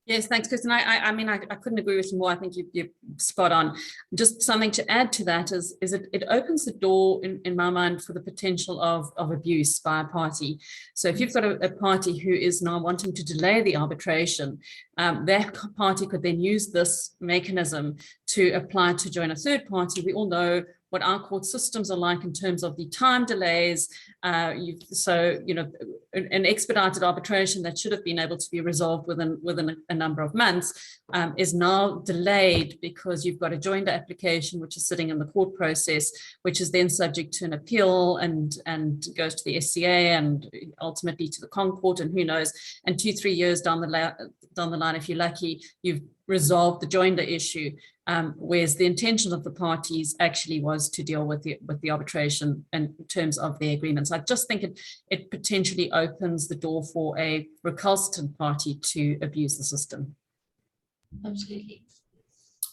Yes, thanks, Kristen. I mean, I couldn't agree with you more. I think you're spot on. Just something to add to that is it opens the door, in my mind, for the potential of abuse by a party. So if you've got a party who is now wanting to delay the arbitration, that party could then use this mechanism to apply to join a third party. We all know what our court systems are like in terms of the time delays. So, an expedited arbitration that should have been able to be resolved within a number of months is now delayed because you've got a joinder application which is sitting in the court process, which is then subject to an appeal and goes to the SCA and ultimately to the Court, and who knows, and 2-3 years down the line, if you're lucky, you've resolved the joinder issue. Whereas the intention of the parties actually was to deal with the arbitration in terms of their agreements. I just think it potentially opens the door for a recalcitrant party to abuse the system. Absolutely.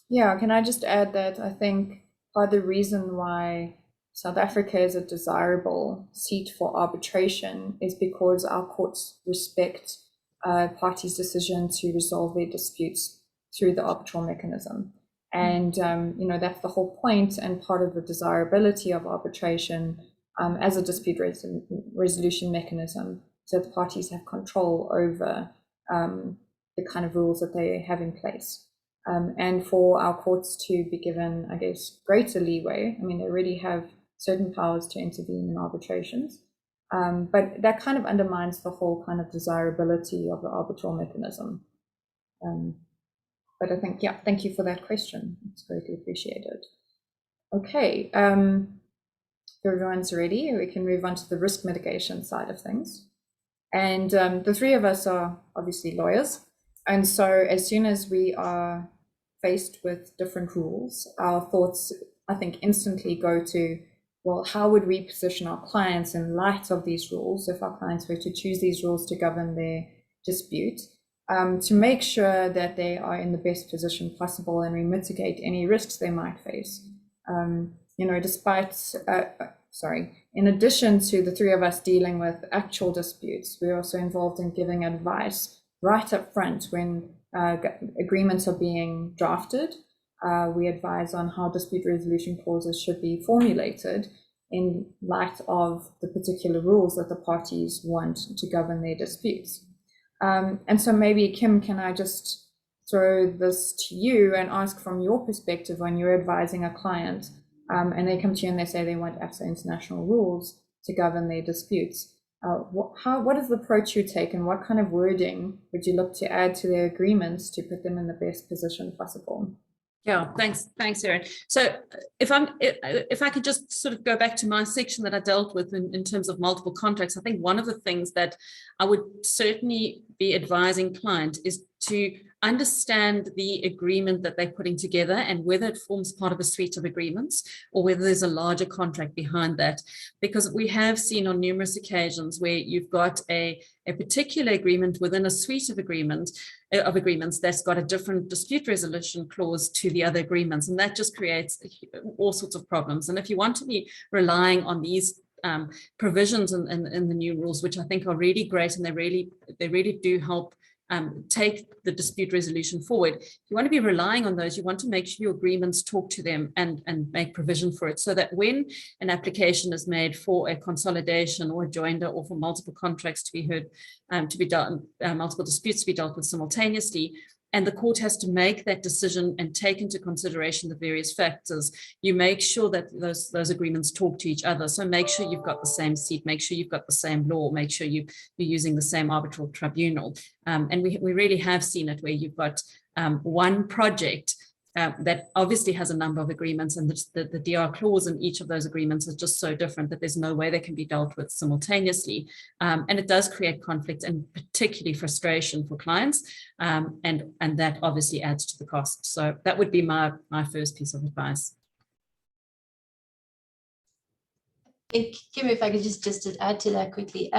Yeah, can I just add that I think part of the reason why South Africa is a desirable seat for arbitration is because our courts respect parties' decision to resolve their disputes through the arbitral mechanism. And, that's the whole point and part of the desirability of arbitration as a dispute resolution mechanism, so that parties have control over the kind of rules that they have in place. And for our courts to be given, I guess, greater leeway. I mean, they already have certain powers to intervene in arbitrations, but that kind of undermines the whole kind of desirability of the arbitral mechanism. But I think, thank you for that question. It's greatly appreciated. Okay, if everyone's ready, we can move on to the risk mitigation side of things. And the three of us are obviously lawyers. And so as soon as we are faced with different rules, our thoughts, I think, instantly go to, well, how would we position our clients in light of these rules if our clients were to choose these rules to govern their dispute? To make sure that they are in the best position possible and we mitigate any risks they might face. Despite in addition to the three of us dealing with actual disputes, we're also involved in giving advice right up front when agreements are being drafted. We advise on how dispute resolution clauses should be formulated in light of the particular rules that the parties want to govern their disputes. And so maybe, Kim, can I just throw this to you and ask from your perspective when you're advising a client and they come to you and they say they want AFSA international rules to govern their disputes. What is the approach you take, and what kind of wording would you look to add to their agreements to put them in the best position possible? Yeah, thanks, Erin. So if I could just sort of go back to my section that I dealt with in terms of multiple contracts, I think one of the things that I would certainly be advising client is to understand the agreement that they're putting together and whether it forms part of a suite of agreements or whether there's a larger contract behind that. Because we have seen on numerous occasions where you've got a particular agreement within a suite of agreements that's got a different dispute resolution clause to the other agreements, and that just creates all sorts of problems. And if you want to be relying on these provisions in the new rules, which I think are really great, and they really do help take the dispute resolution forward. If you want to be relying on those, you want to make sure your agreements talk to them and make provision for it, so that when an application is made for a consolidation or a joinder or for multiple contracts to be heard, to be done, multiple disputes to be dealt with simultaneously, and the court has to make that decision and take into consideration the various factors, you make sure that those agreements talk to each other. So make sure you've got the same seat, make sure you've got the same law, make sure you're using the same arbitral tribunal. And we really have seen it where you've got one project that obviously has a number of agreements, and the DR clause in each of those agreements is just so different that there's no way they can be dealt with simultaneously. And it does create conflict and particularly frustration for clients. And that obviously adds to the cost. So that would be my first piece of advice. Kim, if I could just add to that quickly.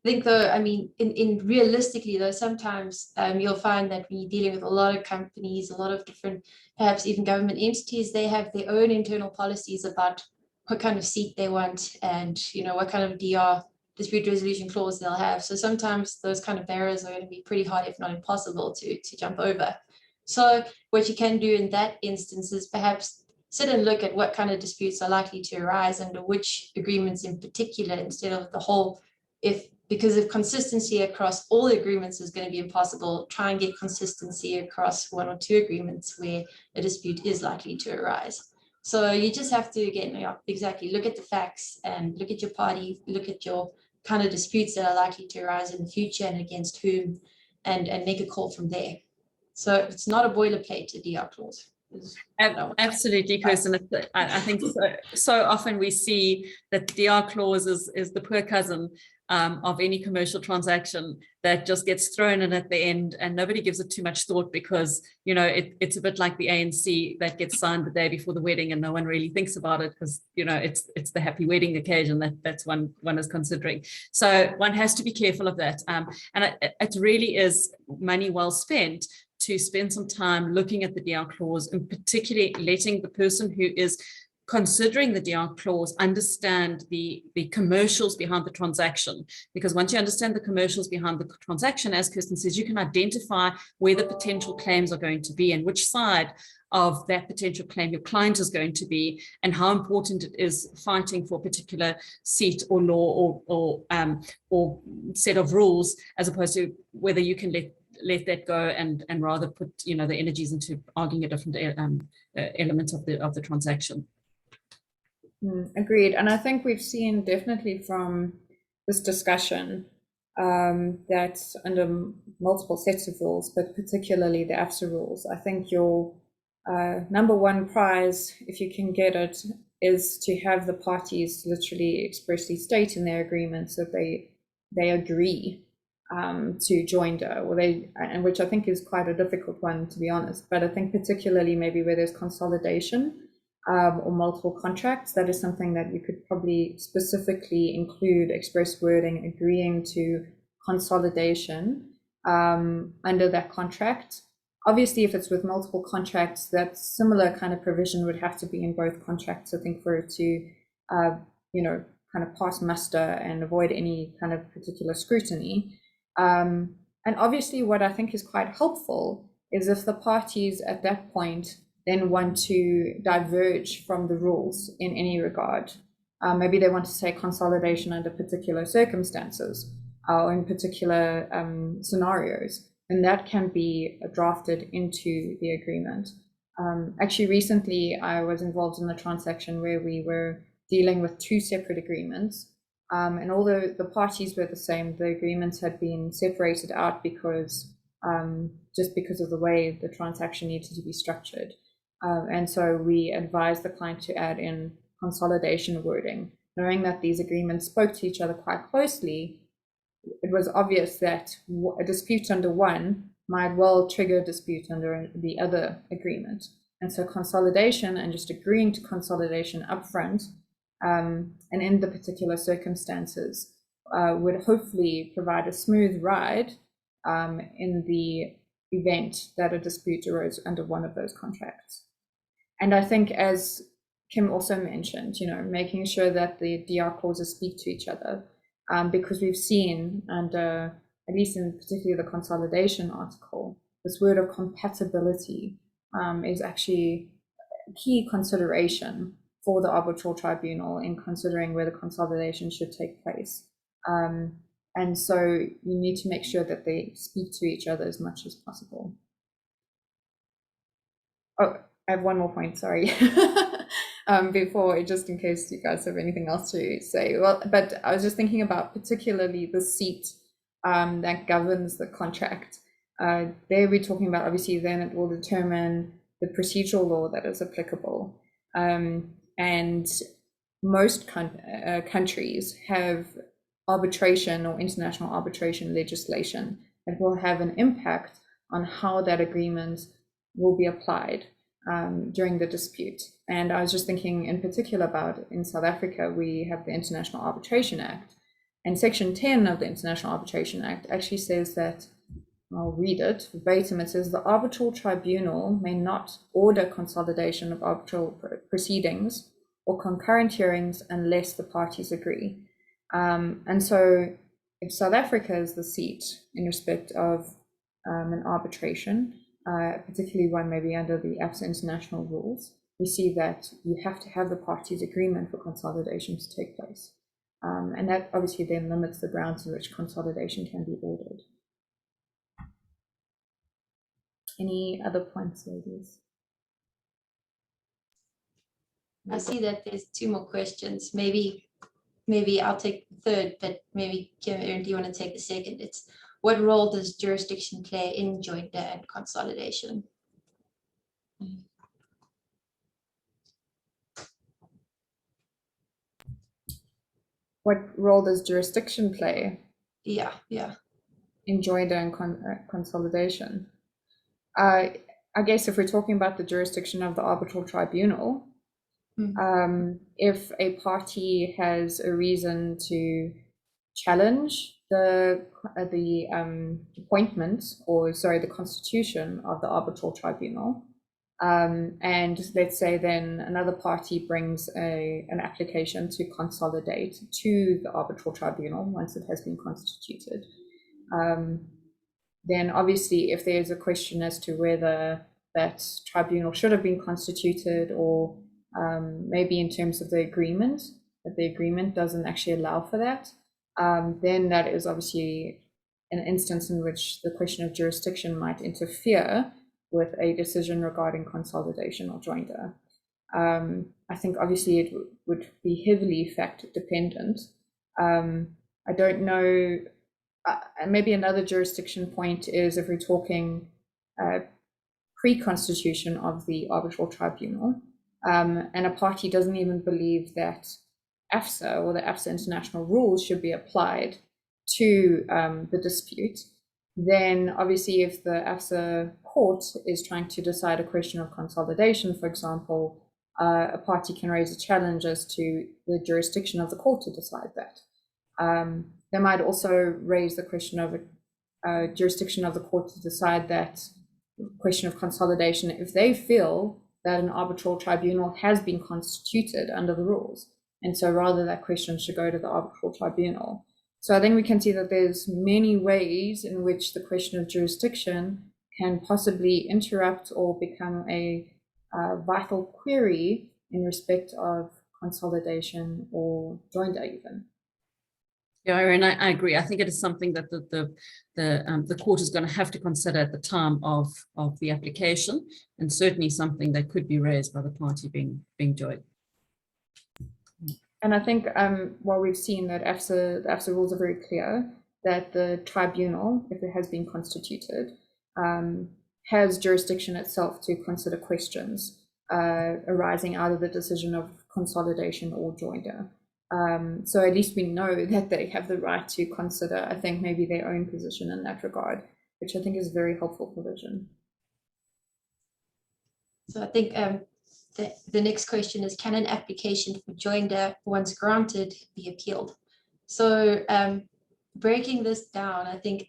I think though, I mean, in realistically though, sometimes you'll find that when you're dealing with a lot of companies, a lot of different, perhaps even government entities, they have their own internal policies about what kind of seat they want and, you know, what kind of DR, dispute resolution clause they'll have. So sometimes those kind of barriers are going to be pretty hard, if not impossible, to jump over. So what you can do in that instance is perhaps sit and look at what kind of disputes are likely to arise under which agreements in particular, instead of the whole. Because if consistency across all the agreements is going to be impossible, try and get consistency across one or two agreements where a dispute is likely to arise. So you just have to, again, exactly look at the facts and look at your party, look at your kind of disputes that are likely to arise in the future and against whom, and make a call from there. So it's not a boilerplate, a DR clause. Absolutely, Kirsten. I think so often we see that the DR clause is the poor cousin of any commercial transaction that just gets thrown in at the end, and nobody gives it too much thought because, you know, it's a bit like the ANC that gets signed the day before the wedding and no one really thinks about it because, you know, it's the happy wedding occasion that's one is considering. So one has to be careful of that. And it really is money well spent to spend some time looking at the DR clause, and particularly letting the person who is considering the DR clause understand the commercials behind the transaction. Because once you understand the commercials behind the transaction, as Kirsten says, you can identify where the potential claims are going to be and which side of that potential claim your client is going to be, and how important it is fighting for a particular seat or law or set of rules, as opposed to whether you can let that go and rather put, you know, the energies into arguing a different element of the transaction. Agreed. And I think we've seen definitely from this discussion that under multiple sets of rules, but particularly the AFSA rules, I think your number one prize, if you can get it, is to have the parties literally expressly state in their agreements that they agree to joinder, and which I think is quite a difficult one, to be honest. But I think particularly maybe where there's consolidation or multiple contracts, that is something that you could probably specifically include express wording agreeing to consolidation under that contract. Obviously, if it's with multiple contracts, that similar kind of provision would have to be in both contracts, I think, for it to kind of pass muster and avoid any kind of particular scrutiny. And obviously what I think is quite helpful is if the parties at that point then want to diverge from the rules in any regard. Maybe they want to say consolidation under particular circumstances or in particular scenarios, and that can be drafted into the agreement. Actually, recently I was involved in a transaction where we were dealing with two separate agreements. And although the parties were the same, the agreements had been separated out because just because of the way the transaction needed to be structured. And so we advised the client to add in consolidation wording, knowing that these agreements spoke to each other quite closely. It was obvious that a dispute under one might well trigger a dispute under the other agreement. And so consolidation and just agreeing to consolidation upfront and in the particular circumstances would hopefully provide a smooth ride in the event that a dispute arose under one of those contracts. And I think, as Kim also mentioned, making sure that the DR clauses speak to each other, because we've seen, and at least in particularly the consolidation article, this word of compatibility is actually a key consideration for the arbitral tribunal in considering whether consolidation should take place. And so you need to make sure that they speak to each other as much as possible. Oh, I have one more point, sorry. Before, just in case you guys have anything else to say. Well, but I was just thinking about particularly the seat that governs the contract. There we're talking about, obviously, then it will determine the procedural law that is applicable. And most countries have arbitration or international arbitration legislation that will have an impact on how that agreement will be applied during the dispute. And I was just thinking in particular about, in South Africa, we have the International Arbitration Act, and Section 10 of the International Arbitration Act actually says that, I'll read it verbatim, it says the arbitral tribunal may not order consolidation of arbitral proceedings or concurrent hearings unless the parties agree. And so if South Africa is the seat in respect of an arbitration, particularly one maybe under the AFSA international rules, we see that you have to have the parties' agreement for consolidation to take place. And that obviously then limits the grounds in which consolidation can be ordered. Any other points, ladies? I see that there's two more questions. Maybe I'll take the third, but maybe Kim, Erin, do you want to take the second? It's what role does jurisdiction play in joinder and consolidation? What role does jurisdiction play? Yeah. In joinder and consolidation? I guess if we're talking about the jurisdiction of the arbitral tribunal, if a party has a reason to challenge the appointment, or sorry, the constitution of the arbitral tribunal, and let's say then another party brings an application to consolidate to the arbitral tribunal once it has been constituted, then obviously if there's a question as to whether that tribunal should have been constituted, or maybe in terms of the agreement, that the agreement doesn't actually allow for that, then that is obviously an instance in which the question of jurisdiction might interfere with a decision regarding consolidation or joinder. I think obviously it would be heavily fact dependent. I don't know, maybe another jurisdiction point is if we're talking pre-constitution of the arbitral tribunal, and a party doesn't even believe that AFSA or the AFSA international rules should be applied to the dispute, then obviously if the AFSA court is trying to decide a question of consolidation, for example, a party can raise a challenge as to the jurisdiction of the court to decide that. They might also raise the question of jurisdiction of the court to decide that question of consolidation if they feel that an arbitral tribunal has been constituted under the rules. And so rather that question should go to the arbitral tribunal. So I think we can see that there's many ways in which the question of jurisdiction can possibly interrupt or become a vital query in respect of consolidation or joinder even. Yeah, and I agree. I think it is something that the court is going to have to consider at the time of the application, and certainly something that could be raised by the party being joined. And I think while we've seen that the AFSA rules are very clear that the tribunal, if it has been constituted, has jurisdiction itself to consider questions arising out of the decision of consolidation or joinder. So at least we know that they have the right to consider, I think, maybe their own position in that regard, which I think is a very helpful provision. So I think the next question is, can an application for joinder, once granted, be appealed? So breaking this down, I think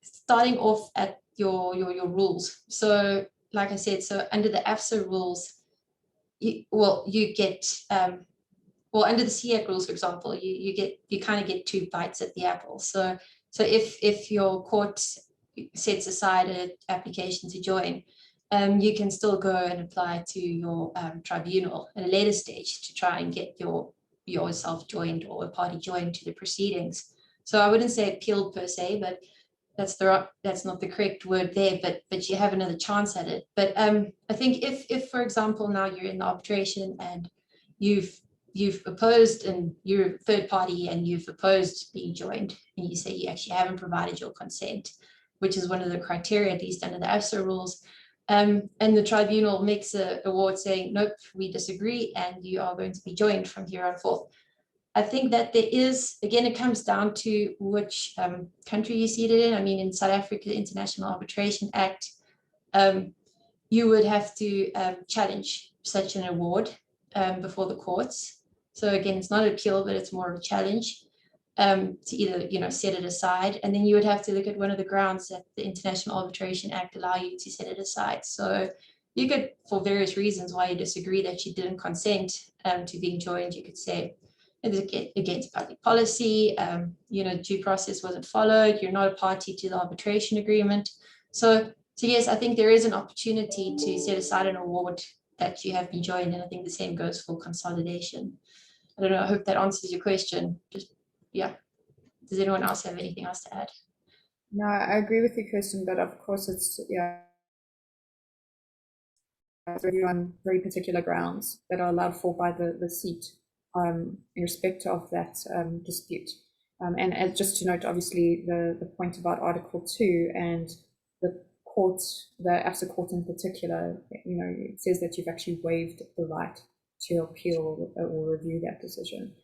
starting off at your rules. So like I said, so under the AFSA rules, you get under the SEAC rules, for example, you kind of get 2 bites at the apple. So if your court sets aside an application to join, you can still go and apply to your tribunal at a later stage to try and get yourself joined or a party joined to the proceedings. So I wouldn't say appealed per se, but that's not the correct word there, but you have another chance at it. But I think if for example now you're in the arbitration and you've opposed, and you're a third party and you've opposed being joined, and you say you actually haven't provided your consent, which is one of the criteria, at least under the AFSA rules, and the tribunal makes an award saying, nope, we disagree, and you are going to be joined from here on forth. I think that there is, again, it comes down to which country you see it in. I mean, in South Africa, the International Arbitration Act, you would have to challenge such an award before the courts. So again, it's not an appeal, but it's more of a challenge to either, set it aside. And then you would have to look at one of the grounds that the International Arbitration Act allow you to set it aside. So you could, for various reasons why you disagree that you didn't consent to being joined, you could say it's against public policy, due process wasn't followed, you're not a party to the arbitration agreement. So yes, I think there is an opportunity to set aside an award that you have been joined, and I think the same goes for consolidation. I don't know, I hope that answers your question. Yeah. Does anyone else have anything else to add? No, I agree with your question, but of course it's on very particular grounds that are allowed for by the seat in respect of that dispute. And just to note, obviously, the point about Article 2 and the court, the AFSA court in particular, it says that you've actually waived the right to appeal or review that decision.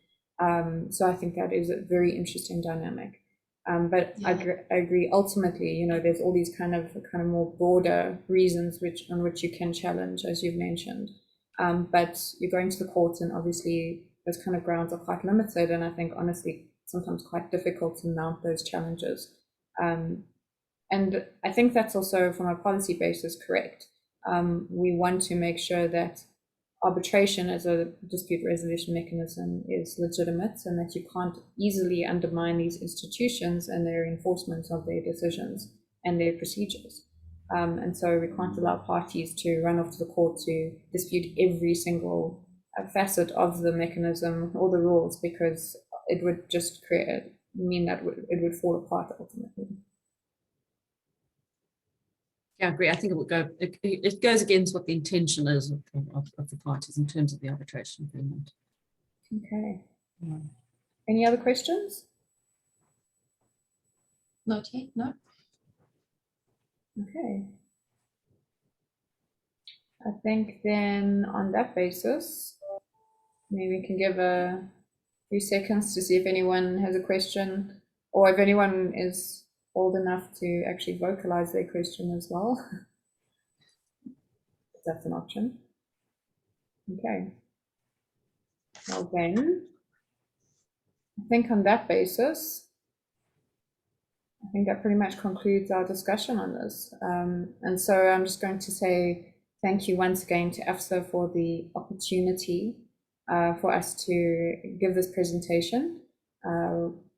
So I think that is a very interesting dynamic. But yeah. I agree. Ultimately, there's all these kind of more broader reasons on which you can challenge, as you've mentioned. But you're going to the courts, and obviously those kind of grounds are quite limited, and I think honestly sometimes quite difficult to mount those challenges. And I think that's also, from a policy basis, correct. We want to make sure that arbitration as a dispute resolution mechanism is legitimate, and that you can't easily undermine these institutions and their enforcement of their decisions and their procedures. And so we can't allow parties to run off to the court to dispute every single facet of the mechanism or the rules, because it would just mean that it would fall apart ultimately. Yeah, I agree. I think it would go. It goes against what the intention is of the parties in terms of the arbitration agreement. Okay. Yeah. Any other questions? Not yet. No. Okay. I think then on that basis, maybe we can give a few seconds to see if anyone has a question, or if anyone is old enough to actually vocalize their question as well. That's an option. Okay. Well then, I think on that basis, I think that pretty much concludes our discussion on this. And so I'm just going to say thank you once again to AFSA for the opportunity for us to give this presentation.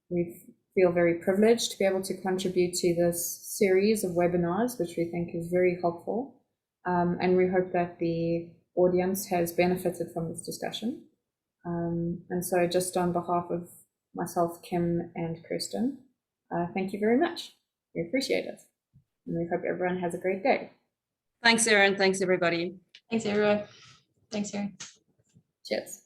We feel very privileged to be able to contribute to this series of webinars, which we think is very helpful. And we hope that the audience has benefited from this discussion. And so just on behalf of myself, Kim, and Kirsten, thank you very much. We appreciate it. And we hope everyone has a great day. Thanks, Erin. Thanks, everybody. Thanks, everyone. Thanks, Erin. Cheers.